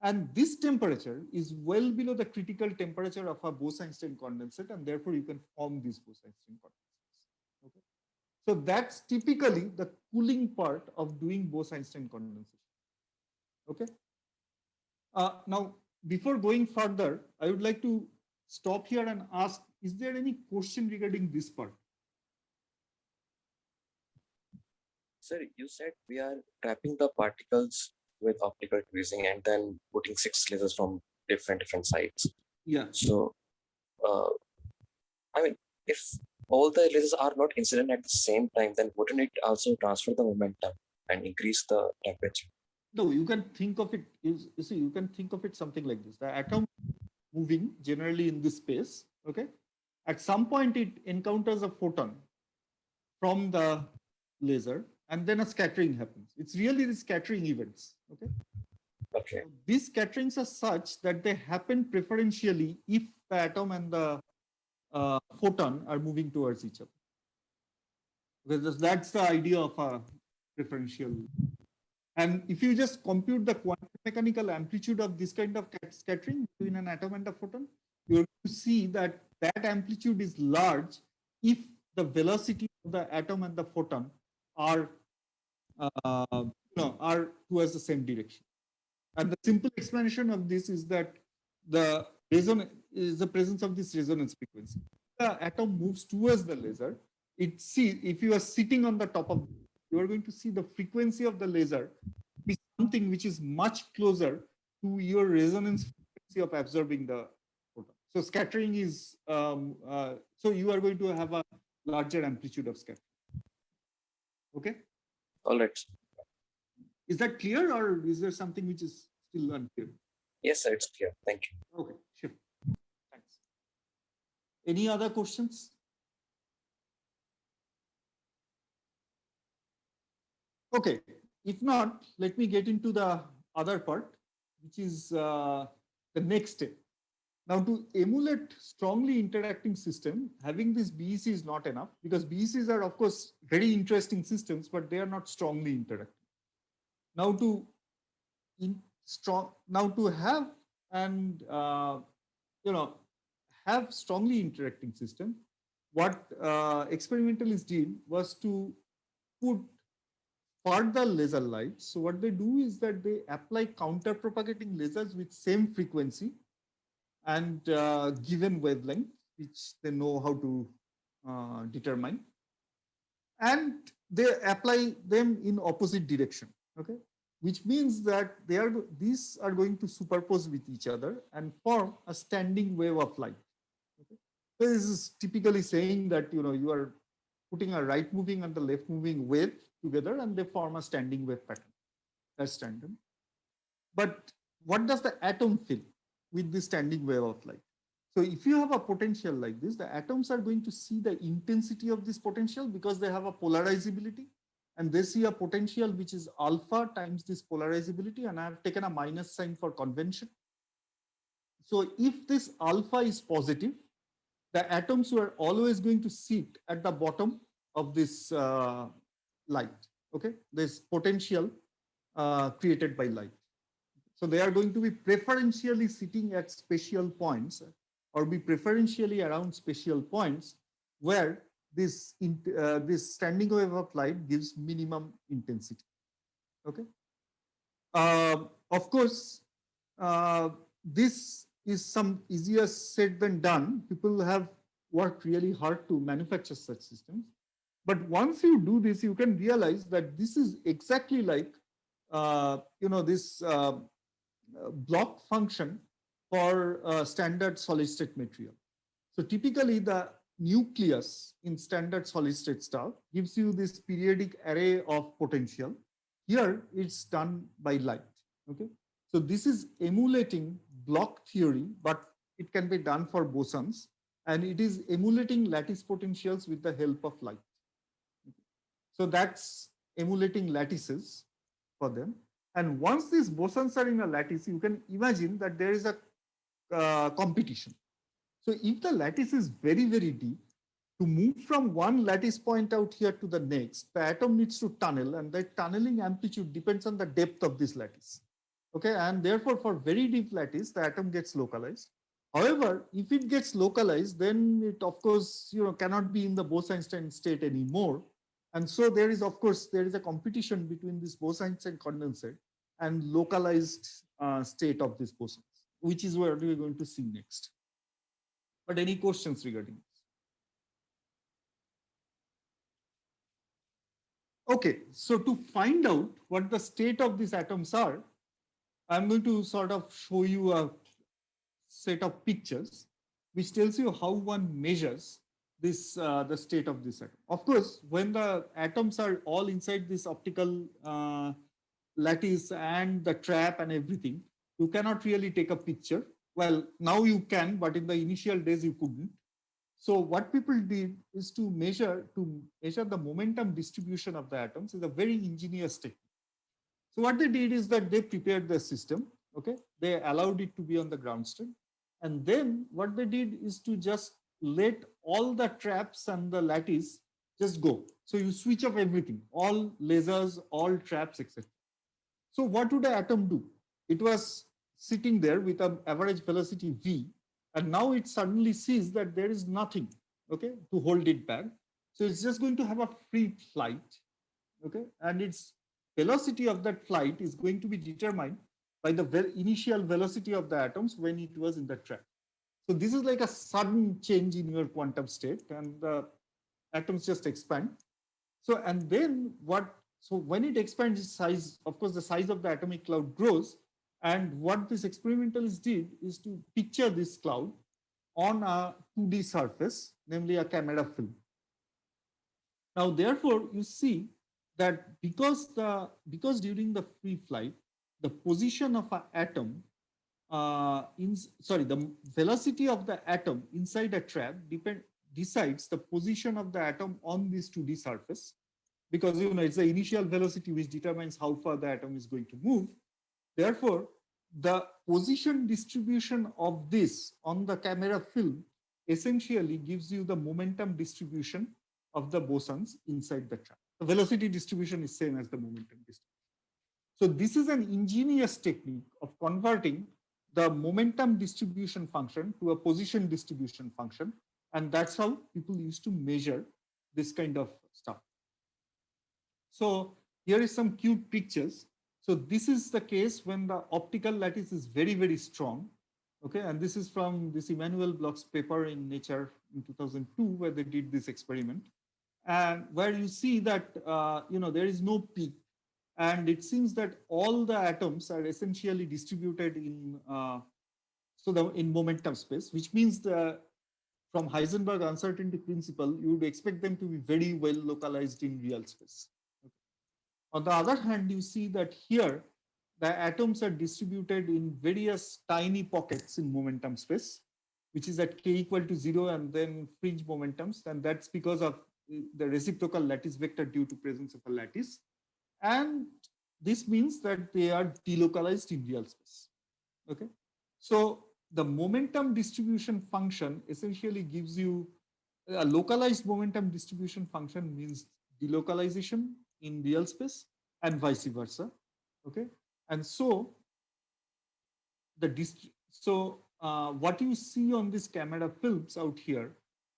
And this temperature is well below the critical temperature of a Bose-Einstein condensate, and therefore you can form these Bose-Einstein condensates. Okay. So that's typically the cooling part of doing Bose-Einstein condensation. Okay. Now, before going further, I would like to stop here and ask, is there any question regarding this part? Sir, you said we are trapping the particles with optical tweezing and then putting 6 lasers from different sides. Yeah. So, I mean, if all the lasers are not incident at the same time, then wouldn't it also transfer the momentum and increase the temperature? No, you can think of it. You see, you can think of it something like this: the atom moving generally in this space. Okay, at some point it encounters a photon from the laser, and then a scattering happens. It's really the scattering events. Okay. Okay. So these scatterings are such that they happen preferentially if the atom and the photon are moving towards each other. Because that's the idea of a preferential. And if you just compute the quantum mechanical amplitude of this kind of scattering between an atom and a photon, you're going to see that that amplitude is large if the velocity of the atom and the photon are, are towards the same direction. And the simple explanation of this is that the resonance is the presence of this resonance frequency. The atom moves towards the laser. If you are sitting on the top of, you are going to see the frequency of the laser be something which is much closer to your resonance frequency of absorbing the photon. So scattering is, so you are going to have a larger amplitude of scattering. Okay. All right. Is that clear, or is there something which is still unclear? Yes, sir, it's clear. Thank you. Okay, sure. Thanks. Any other questions? Okay, if not, let me get into the other part, which is the next step. Now, to emulate strongly interacting system, having this BEC is not enough, because BECs are, of course, very interesting systems, but they are not strongly interacting. Now, to have and have strongly interacting system, what experimentalists did was to put further laser lights. So what they do is that they apply counter propagating lasers with same frequency and given wavelength, which they know how to determine, and they apply them in opposite direction. Okay, which means that these are going to superpose with each other and form a standing wave of light. Okay? So this is typically saying that you are putting a right moving and the left moving wave together, and they form a standing wave pattern. That's standard. But what does the atom feel with this standing wave of light? So if you have a potential like this, the atoms are going to see the intensity of this potential because they have a polarizability, and they see a potential which is alpha times this polarizability, and I have taken a minus sign for convention. So if this alpha is positive, the atoms were always going to sit at the bottom of this light, okay? This potential created by light. So they are going to be preferentially sitting at spatial points, or be preferentially around spatial points where this standing wave of light gives minimum intensity. Okay. Of course, this is some easier said than done. People have worked really hard to manufacture such systems. But once you do this, you can realize that this is exactly like, this block function for standard solid state material. So typically the nucleus in standard solid state stuff gives you this periodic array of potential. Here it's done by light. Okay. So this is emulating block theory, but it can be done for bosons, and it is emulating lattice potentials with the help of light. Okay. So that's emulating lattices for them. And once these bosons are in a lattice, you can imagine that there is a competition. So if the lattice is very, very deep, to move from one lattice point out here to the next, the atom needs to tunnel, and that tunneling amplitude depends on the depth of this lattice. Okay, and therefore for very deep lattice, the atom gets localized. However, if it gets localized, then it of course cannot be in the Bose-Einstein state anymore. And so there is a competition between this Bose-Einstein condensate and localized state of this bosons, which is what we're going to see next. But any questions regarding this? Okay, so to find out what the state of these atoms are, I'm going to sort of show you a set of pictures which tells you how one measures this the state of this atom. Of course, when the atoms are all inside this optical lattice and the trap and everything, you cannot really take a picture. Well, now you can, but in the initial days you couldn't. So what people did is to measure the momentum distribution of the atoms is a very ingenious technique. So what they did is that they prepared the system. Okay, they allowed it to be on the ground state, and then what they did is to just let all the traps and the lattice just go. So you switch off everything, all lasers, all traps, etc. So what would the atom do? It was sitting there with an average velocity v, and now it suddenly sees that there is nothing, okay, to hold it back. So it's just going to have a free flight, okay, and its velocity of that flight is going to be determined by the initial velocity of the atoms when it was in the trap. So this is like a sudden change in your quantum state, and the atoms just expand. So and then so when it expands its size, of course, the size of the atomic cloud grows. And what this experimentalists did is to picture this cloud on a 2D surface, namely a camera film. Now, therefore, you see that because during the free flight, the position of an atom, the velocity of the atom inside a trap decides the position of the atom on this 2D surface, because it's the initial velocity which determines how far the atom is going to move. Therefore, the position distribution of this on the camera film essentially gives you the momentum distribution of the bosons inside the trap. The velocity distribution is same as the momentum distribution. So this is an ingenious technique of converting the momentum distribution function to a position distribution function. And that's how people used to measure this kind of stuff. So here is some cute pictures. So this is the case when the optical lattice is very, very strong. Okay, and this is from this Emmanuel Bloch's paper in Nature in 2002, where they did this experiment, and where you see that there is no peak, and it seems that all the atoms are essentially distributed in in momentum space, which means from Heisenberg uncertainty principle, you would expect them to be very well localized in real space. Okay. On the other hand, you see that here the atoms are distributed in various tiny pockets in momentum space, which is at k equal to 0 and then fringe momentums. And that's because of the reciprocal lattice vector due to presence of a lattice. And this means that they are delocalized in real space. Okay. So the momentum distribution function essentially gives you a localized momentum distribution function means delocalization in real space and vice versa. Okay. And so what you see on this camera films out here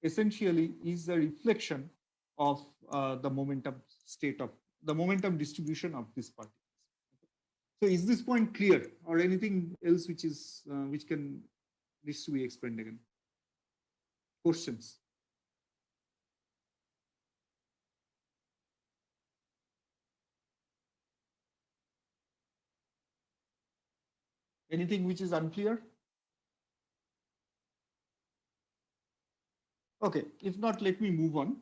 essentially is a reflection of the momentum state of the momentum distribution of these particles. So is this point clear, or anything else which is which can needs to be explained again? Questions? Anything which is unclear? Okay, if not, let me move on.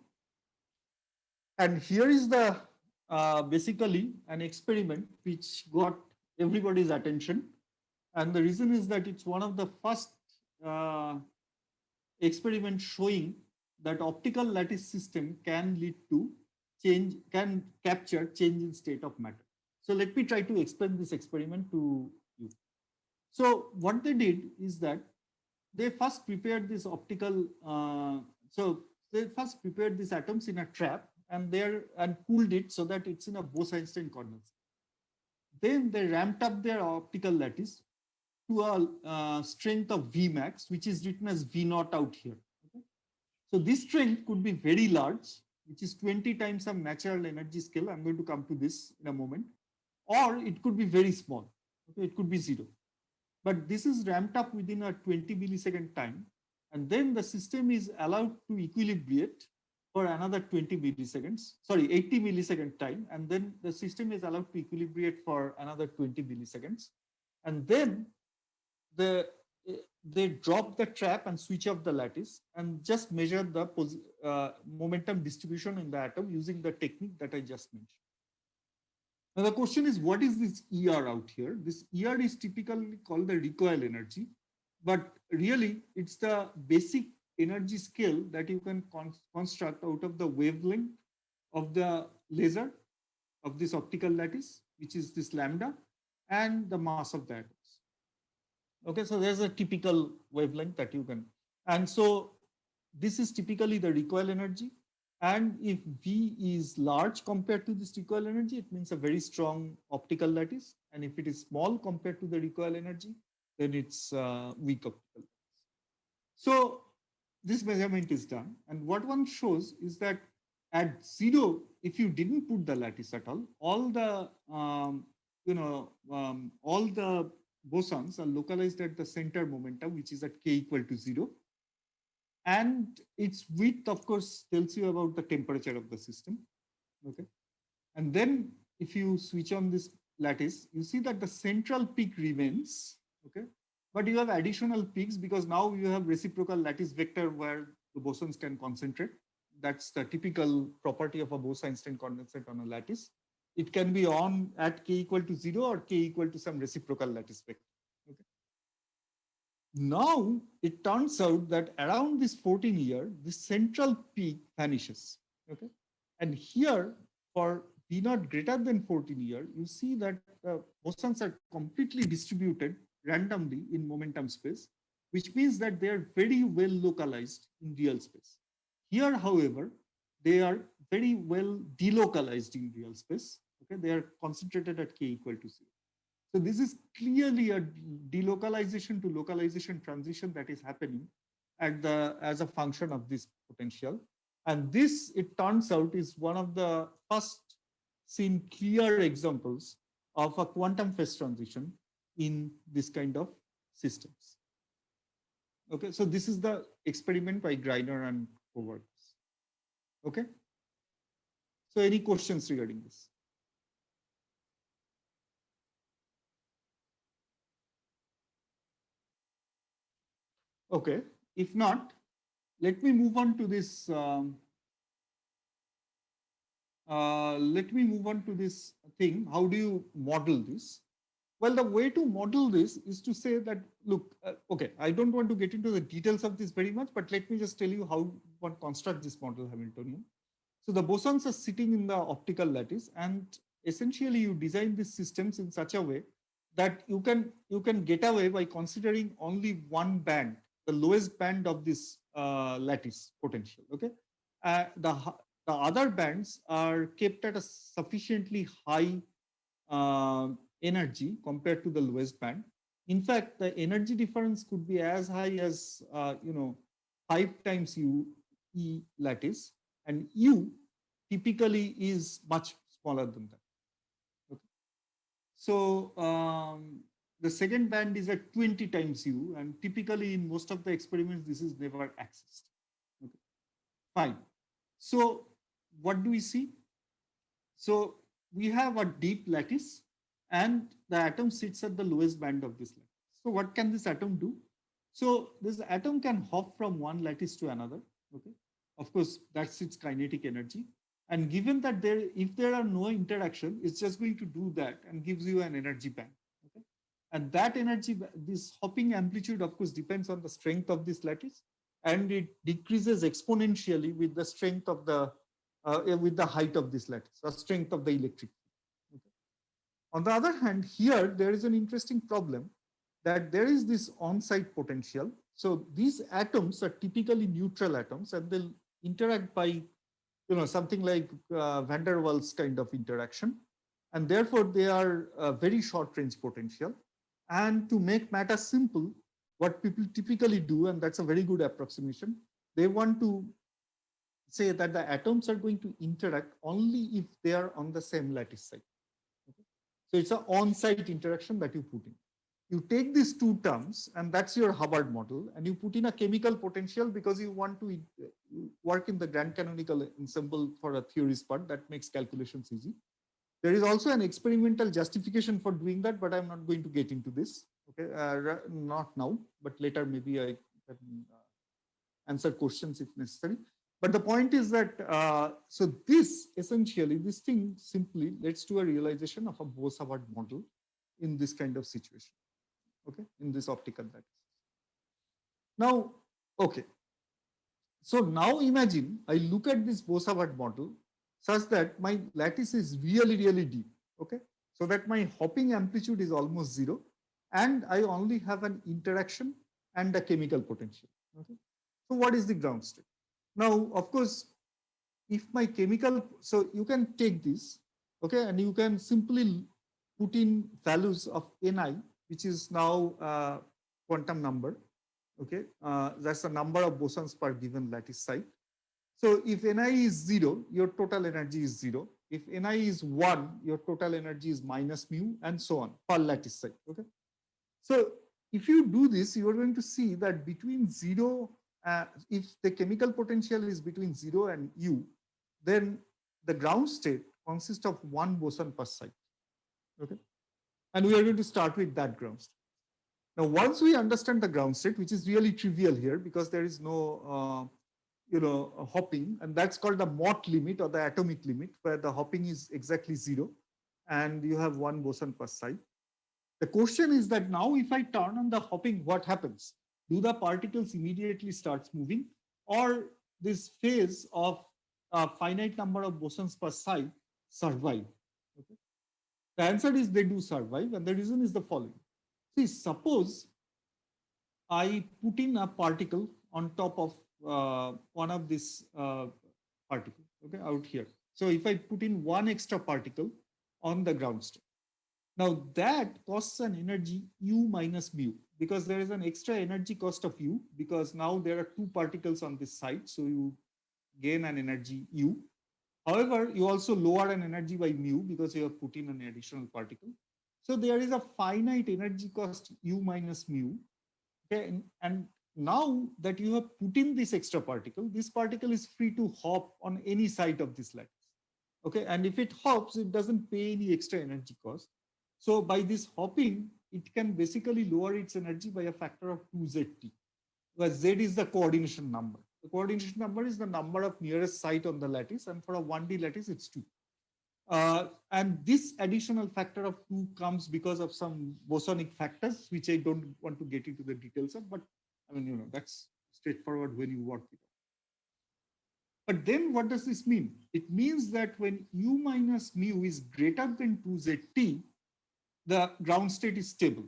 And here is the basically an experiment which got everybody's attention. And the reason is that it's one of the first uh, experiments showing that optical lattice system can lead to change, can capture change in state of matter. So let me try to explain this experiment to you. So what they did is that they first prepared this optical, so they first prepared these atoms in a trap and cooled it so that it's in a Bose-Einstein condensate. Then they ramped up their optical lattice to a strength of Vmax, which is written as V naught out here. Okay? So this strength could be very large, which is 20 times some natural energy scale. I'm going to come to this in a moment. Or it could be very small. Okay? It could be zero. But this is ramped up within a 20 millisecond time. And then the system is allowed to equilibrate for another 20 milliseconds, sorry, 80 millisecond time. And then the system is allowed to equilibrate for another 20 milliseconds. And then they drop the trap and switch off the lattice and just measure the momentum distribution in the atom using the technique that I just mentioned. Now the question is, what is this ER out here? This ER is typically called the recoil energy, but really it's the basic energy scale that you can construct out of the wavelength of the laser of this optical lattice, which is this lambda, and the mass of the atoms. Okay, so there's a typical wavelength that you can, and so this is typically the recoil energy. And if V is large compared to this recoil energy, it means a very strong optical lattice. And if it is small compared to the recoil energy, then it's weak optical. So this measurement is done. And what one shows is that at zero, if you didn't put the lattice at all the, all the bosons are localized at the center momentum, which is at k equal to 0. And its width, of course, tells you about the temperature of the system. Okay. And then if you switch on this lattice, you see that the central peak remains. Okay. But you have additional peaks because now you have reciprocal lattice vector where the bosons can concentrate. That's the typical property of a Bose-Einstein condensate on a lattice. It can be on at k equal to 0 or k equal to some reciprocal lattice vector. Okay. Now it turns out that around this 14 year, the central peak vanishes. Okay, and here for V naught greater than 14 year, you see that the bosons are completely distributed randomly in momentum space, which means that they are very well localized in real space. Here, however, they are very well delocalized in real space. Okay, they are concentrated at k equal to 0. So this is clearly a delocalization to localization transition that is happening at as a function of this potential. And this, it turns out, is one of the first seen clear examples of a quantum phase transition in this kind of systems. Okay, so this is the experiment by Greiner and co-workers. Okay. So any questions regarding this? Okay, if not, let me move on to this. Let me move on to this thing. How do you model this? Well, the way to model this is to say that, look, okay, I don't want to get into the details of this very much, but let me just tell you how one construct this model Hamiltonian. So the bosons are sitting in the optical lattice, and essentially you design these systems in such a way that you can get away by considering only one band, the lowest band of this lattice potential. Okay, the other bands are kept at a sufficiently high energy compared to the lowest band. In fact, the energy difference could be as high as 5 times U E lattice, and U typically is much smaller than that. Okay. So the second band is at 20 times U, and typically in most of the experiments, this is never accessed. Okay. Fine. So what do we see? So we have a deep lattice, and the atom sits at the lowest band of this lattice. So what can this atom do? So this atom can hop from one lattice to another. Okay. Of course, that's its kinetic energy. And given that if there are no interaction, it's just going to do that and gives you an energy band. Okay. And that energy, this hopping amplitude, of course, depends on the strength of this lattice, and it decreases exponentially with the strength of the with the height of this lattice, or strength of the electric field. Okay. On the other hand, here there is an interesting problem that there is this on-site potential. So these atoms are typically neutral atoms, and they'll interact by something like van der Waals kind of interaction, and therefore they are very short range potential. And to make matters simple, what people typically do, and that's a very good approximation, they want to say that the atoms are going to interact only if they are on the same lattice site. Okay? So it's an on-site interaction that you put in. You take these two terms, and that's your Hubbard model, and you put in a chemical potential because you want to work in the grand canonical ensemble for a theories part that makes calculations easy. There is also an experimental justification for doing that, but I'm not going to get into this. Okay, not now, but later maybe I can answer questions if necessary. But the point is that, so this essentially, this thing simply leads to a realization of a Bose-Hubbard model in this kind of situation, okay, in this optical lattice. Now, okay, so now imagine I look at this Bose-Hubbard model such that my lattice is really, really deep, okay, so that my hopping amplitude is almost zero, and I only have an interaction and a chemical potential, okay. So what is the ground state? Now, of course, if my chemical, so you can take this, okay, and you can simply put in values of Ni, which is now quantum number, okay, that's the number of bosons per given lattice site. So if Ni is 0, your total energy is 0. If Ni is 1, your total energy is minus mu, and so on per lattice site, okay. So if you do this, you are going to see that between 0, if the chemical potential is between 0 and U, then the ground state consists of one boson per site, okay. And we are going to start with that ground state. Now, once we understand the ground state, which is really trivial here because there is no, hopping, and that's called the Mott limit or the atomic limit, where the hopping is exactly 0, and you have one boson per site. The question is that now if I turn on the hopping, what happens? Do the particles immediately start moving, or this phase of a finite number of bosons per site survive? Okay. The answer is they do survive, and the reason is the following. See, suppose I put in a particle on top of one of this particle, okay, out here. So if I put in one extra particle on the ground state, now that costs an energy U minus mu, because there is an extra energy cost of U, because now there are two particles on this side, so you gain an energy U. However, you also lower an energy by mu because you have put in an additional particle. So there is a finite energy cost U minus mu. Okay, and now that you have put in this extra particle, this particle is free to hop on any side of this lattice. Okay, and if it hops, it doesn't pay any extra energy cost. So by this hopping, it can basically lower its energy by a factor of 2zt, where z is the coordination number. The coordination number is the number of nearest site on the lattice, and for a 1D lattice, it's 2. And this additional factor of 2 comes because of some bosonic factors, which I don't want to get into the details of, but I mean, that's straightforward when you work with it. But then what does this mean? It means that when U minus mu is greater than 2zt, the ground state is stable,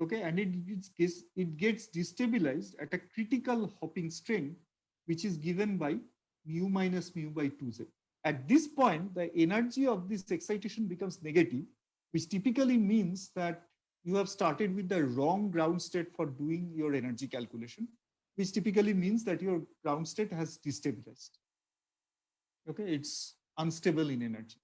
okay, and it gets destabilized at a critical hopping strength, which is given by mu minus mu by 2z. At this point, the energy of this excitation becomes negative, which typically means that you have started with the wrong ground state for doing your energy calculation, which typically means that your ground state has destabilized. Okay, it's unstable in energy.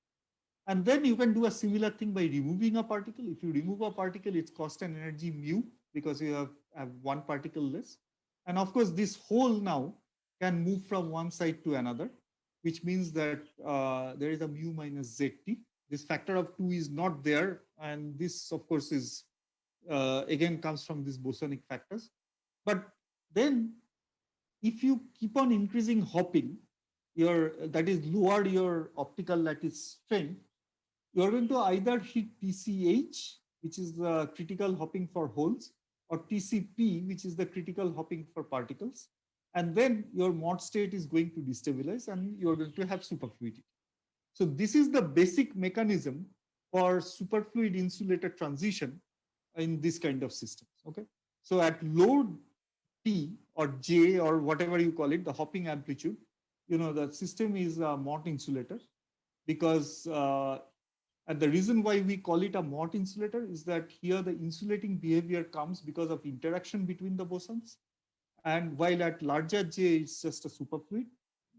And then you can do a similar thing by removing a particle. If you remove a particle, it's cost and energy mu because you have one particle less. And of course, this hole now can move from one side to another, which means that there is a mu minus zt. This factor of 2 is not there. And this, of course, is again comes from these bosonic factors. But then if you keep on increasing hopping, that is lower your optical lattice strength, you're going to either hit TCH, which is the critical hopping for holes, or TCP, which is the critical hopping for particles. And then your Mott state is going to destabilize and you're going to have superfluidity. So this is the basic mechanism for superfluid insulator transition in this kind of systems. Okay. So at low T or J or whatever you call it, the hopping amplitude, the system is a Mott insulator because and the reason why we call it a Mott insulator is that here the insulating behavior comes because of interaction between the bosons. And while at larger J, it's just a superfluid,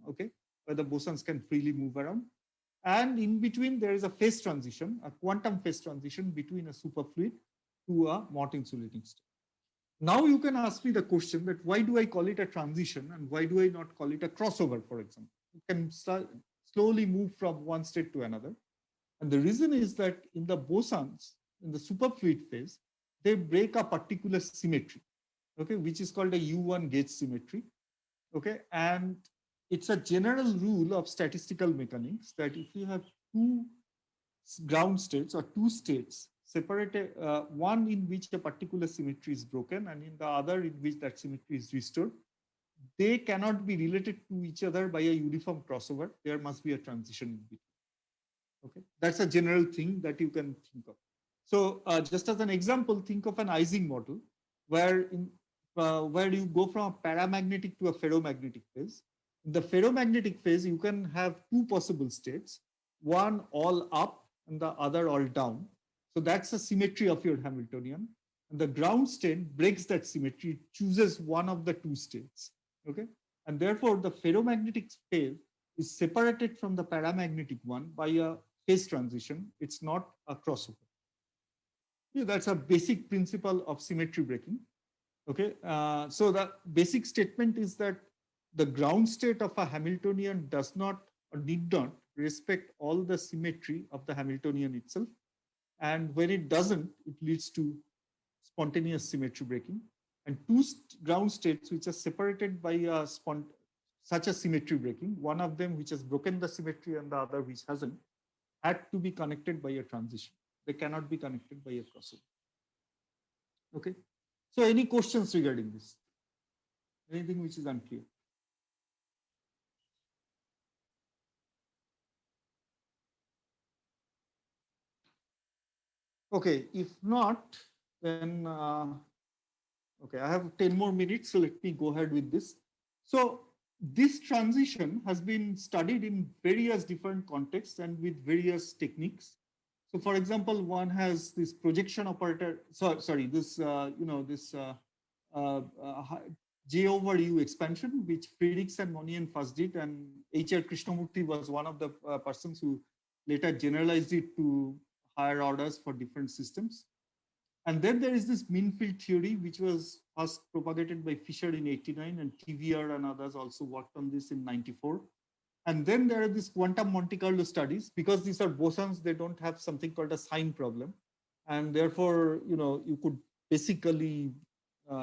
okay, where the bosons can freely move around. And in between, there is a phase transition, a quantum phase transition between a superfluid to a Mott insulating state. Now you can ask me the question that why do I call it a transition and why do I not call it a crossover, for example? It can slowly move from one state to another. And the reason is that in the bosons, in the superfluid phase, they break a particular symmetry, okay, which is called a U1 gauge symmetry, okay? And it's a general rule of statistical mechanics that if you have two ground states or two states separated, one in which a particular symmetry is broken and in the other in which that symmetry is restored, they cannot be related to each other by a uniform crossover. There must be a transition in between. Okay, that's a general thing that you can think of. So just as an example, think of an Ising model where you go from a paramagnetic to a ferromagnetic phase. In the ferromagnetic phase, you can have two possible states, one all up and the other all down. So that's a symmetry of your Hamiltonian. And the ground state breaks that symmetry, it chooses one of the two states. Okay, and therefore the ferromagnetic phase is separated from the paramagnetic one by a phase transition. It's not a crossover. Yeah, that's a basic principle of symmetry breaking. Okay, so the basic statement is that the ground state of a Hamiltonian does not or need not respect all the symmetry of the Hamiltonian itself. And when it doesn't, it leads to spontaneous symmetry breaking. And two ground states which are separated by such a symmetry breaking, one of them which has broken the symmetry and the other which hasn't, had to be connected by a transition. They cannot be connected by a crossover. Okay. So any questions regarding this? Anything which is unclear? Okay, if not, then okay, I have 10 more minutes, so let me go ahead with this. So this transition has been studied in various different contexts and with various techniques. So for example, one has this projection operator, this J over U expansion, which Friedrichs and Monian first did, and H.R. Krishnamurthy was one of the persons who later generalized it to higher orders for different systems. And then there is this mean field theory, which was first propagated by Fisher in '89, and TVR and others also worked on this in '94. And then there are these quantum Monte Carlo studies. Because these are bosons, they don't have something called a sign problem. And therefore, you could basically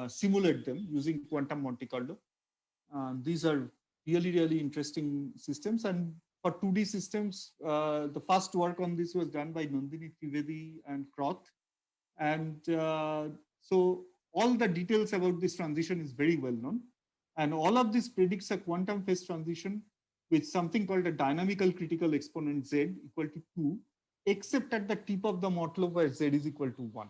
simulate them using quantum Monte Carlo. These are really, really interesting systems. And for 2D systems, the first work on this was done by Nandini Trivedi and Kroth. And so all the details about this transition is very well known. And all of this predicts a quantum phase transition with something called a dynamical critical exponent Z equal to 2, except at the tip of the Mott lobe where Z is equal to 1.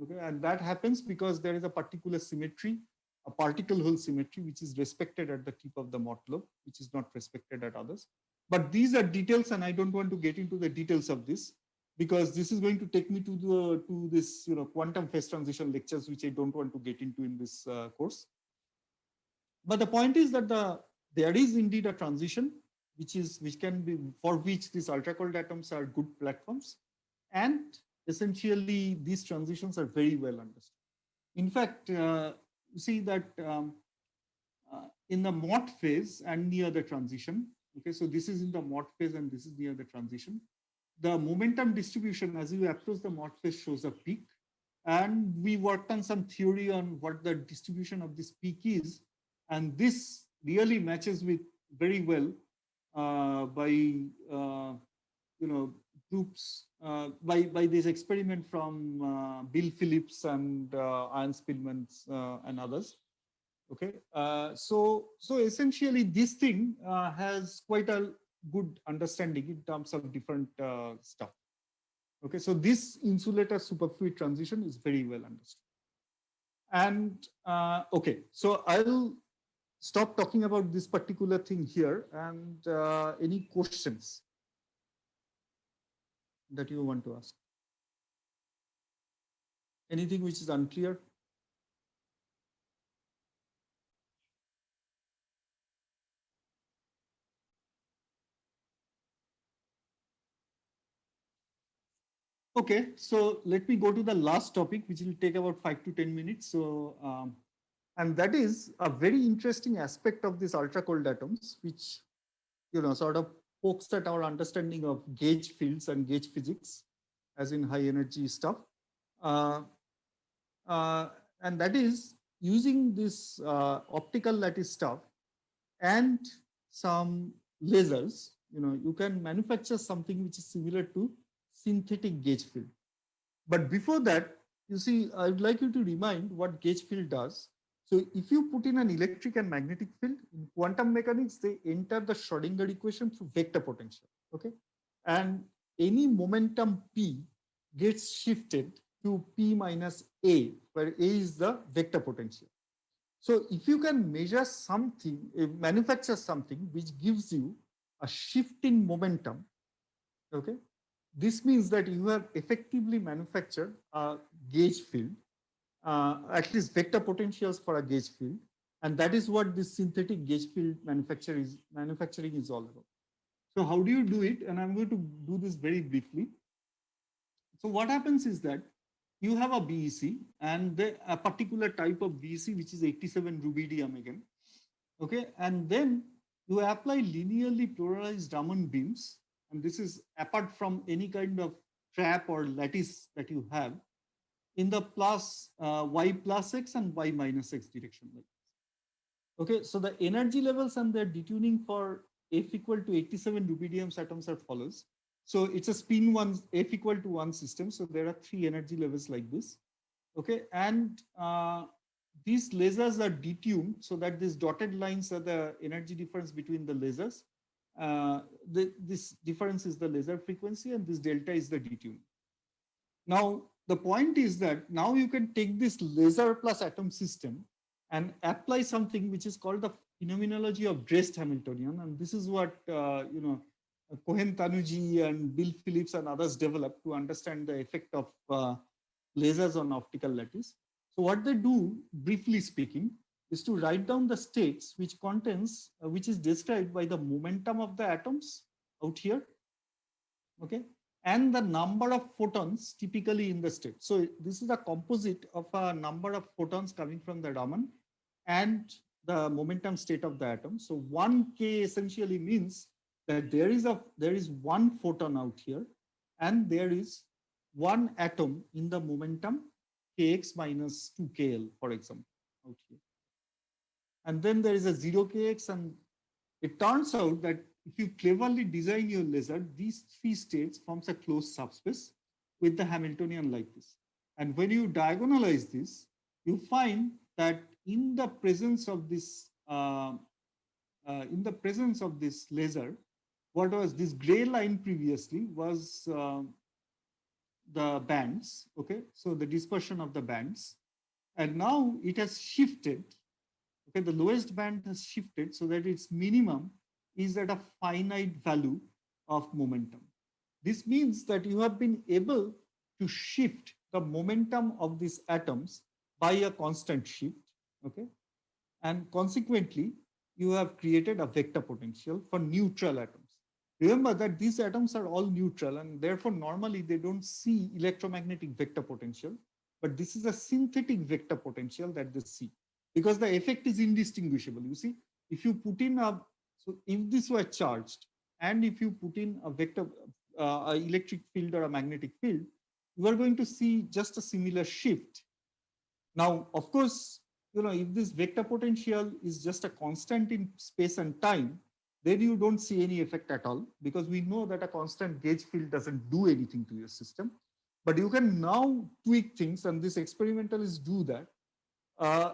Okay, and that happens because there is a particular symmetry, a particle hole symmetry, which is respected at the tip of the Mott lobe, which is not respected at others. But these are details, and I don't want to get into the details of this, because this is going to take me to this quantum phase transition lectures, which I don't want to get into in this course. But the point is that there is indeed a transition. which can be, for which these ultra cold atoms are good platforms. And essentially, these transitions are very well understood. In fact, you see that in the Mott phase and near the transition, okay, so this is in the Mott phase and this is near the transition. The momentum distribution as you approach the Mott phase shows a peak. And we worked on some theory on what the distribution of this peak is. And this really matches with very well by groups by this experiment from Bill Phillips and Ian Spillman and others. Okay, so essentially this thing has quite a good understanding in terms of different stuff. Okay, so this insulator superfluid transition is very well understood. And okay, so I'll stop talking about this particular thing here. And any questions that you want to ask? Anything which is unclear? Okay, so let me go to the last topic, which will take about 5 to 10 minutes. So, and that is a very interesting aspect of these ultra cold atoms, which sort of pokes at our understanding of gauge fields and gauge physics, as in high energy stuff. And that is using this optical lattice stuff and some lasers. You can manufacture something which is similar to synthetic gauge field. But before that, you see, I would like you to remind what gauge field does. So if you put in an electric and magnetic field, in quantum mechanics, they enter the Schrodinger equation through vector potential, okay? And any momentum P gets shifted to P minus A, where A is the vector potential. So if you can measure something, manufacture something which gives you a shift in momentum, okay? This means that you have effectively manufactured a gauge field, at least vector potentials for a gauge field. And that is what this synthetic gauge field manufacturing is all about. So how do you do it? And I'm going to do this very briefly. So what happens is that you have a BEC and a particular type of BEC, which is 87 rubidium again. Okay, and then you apply linearly polarized Raman beams. And this is apart from any kind of trap or lattice that you have in the plus y plus x and y minus x direction. Okay, so the energy levels and their detuning for F equal to 87 rubidium atoms are follows. So it's a spin one, F equal to 1 system. So there are 3 energy levels like this. Okay, and these lasers are detuned so that these dotted lines are the energy difference between the lasers. This difference is the laser frequency and this delta is the detune. Now, the point is that now you can take this laser plus atom system and apply something which is called the phenomenology of dressed Hamiltonian. And this is what, Cohen Tanuji and Bill Phillips and others developed to understand the effect of lasers on optical lattice. So what they do, briefly speaking, is to write down the states which contains, which is described by the momentum of the atoms out here, okay, and the number of photons typically in the state. So this is a composite of a number of photons coming from the Raman and the momentum state of the atom. So 1K essentially means that there is one photon out here and there is one atom in the momentum kx minus 2kl, for example, out here. And then there is a 0kx, and it turns out that if you cleverly design your laser, these 3 states forms a closed subspace with the Hamiltonian like this. And when you diagonalize this, you find that in the presence of this laser, what was this gray line previously was the bands, okay? So the dispersion of the bands. And now it has shifted, okay? The lowest band has shifted so that its minimum is at a finite value of momentum. This means that you have been able to shift the momentum of these atoms by a constant shift, okay? And consequently, you have created a vector potential for neutral atoms. Remember that these atoms are all neutral and therefore normally they don't see electromagnetic vector potential, but this is a synthetic vector potential that they see because the effect is indistinguishable. You see, if you put in a, so if this were charged and if you put in a vector, a electric field or a magnetic field, you are going to see just a similar shift. Now, of course, if this vector potential is just a constant in space and time, then you don't see any effect at all because we know that a constant gauge field doesn't do anything to your system. But you can now tweak things, and these experimentalists do that,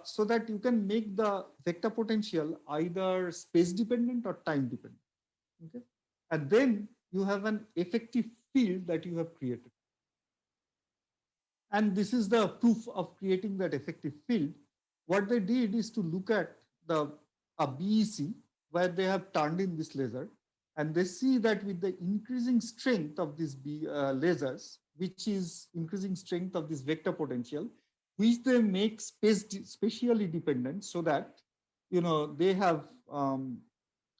so that you can make the vector potential either space dependent or time dependent. Okay, and then you have an effective field that you have created. And this is the proof of creating that effective field. What they did is to look at a BEC where they have turned in this laser, and they see that with the increasing strength of these lasers, which is increasing strength of this vector potential, which they make spatially dependent, so that they have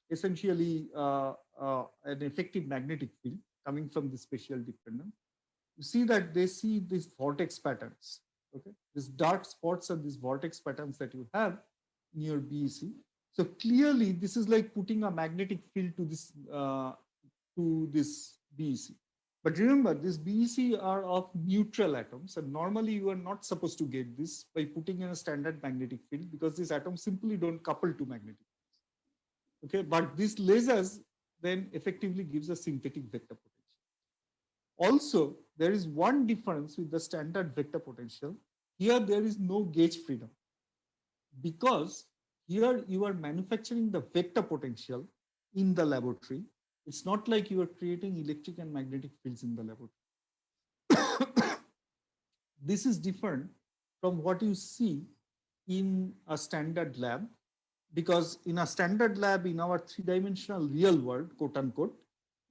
essentially an effective magnetic field coming from the spatial dependence. You see that they see these vortex patterns. Okay, these dark spots are these vortex patterns that you have in your BEC. So clearly, this is like putting a magnetic field to this BEC. But remember, these BEC are of neutral atoms, and normally you are not supposed to get this by putting in a standard magnetic field because these atoms simply don't couple to magnetic fields. Okay, but these lasers then effectively gives a synthetic vector potential. Also, there is one difference with the standard vector potential. Here, there is no gauge freedom because here you are manufacturing the vector potential in the laboratory. It's not like you are creating electric and magnetic fields in the laboratory. This is different from what you see in a standard lab, because in a standard lab in our three-dimensional real world, quote unquote,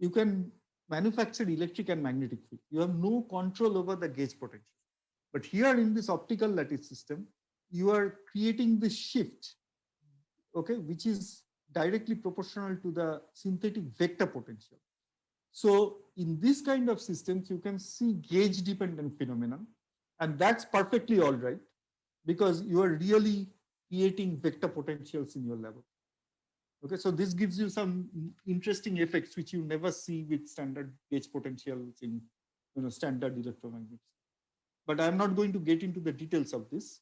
you can manufacture electric and magnetic field. You have no control over the gauge potential. But here in this optical lattice system, you are creating this shift, okay, which is directly proportional to the synthetic vector potential. So in this kind of systems, you can see gauge dependent phenomenon, and that's perfectly all right because you are really creating vector potentials in your laboratory. Okay, so this gives you some interesting effects which you never see with standard gauge potentials in standard electromagnetics. But I'm not going to get into the details of this.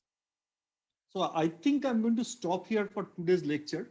So I think I'm going to stop here for today's lecture.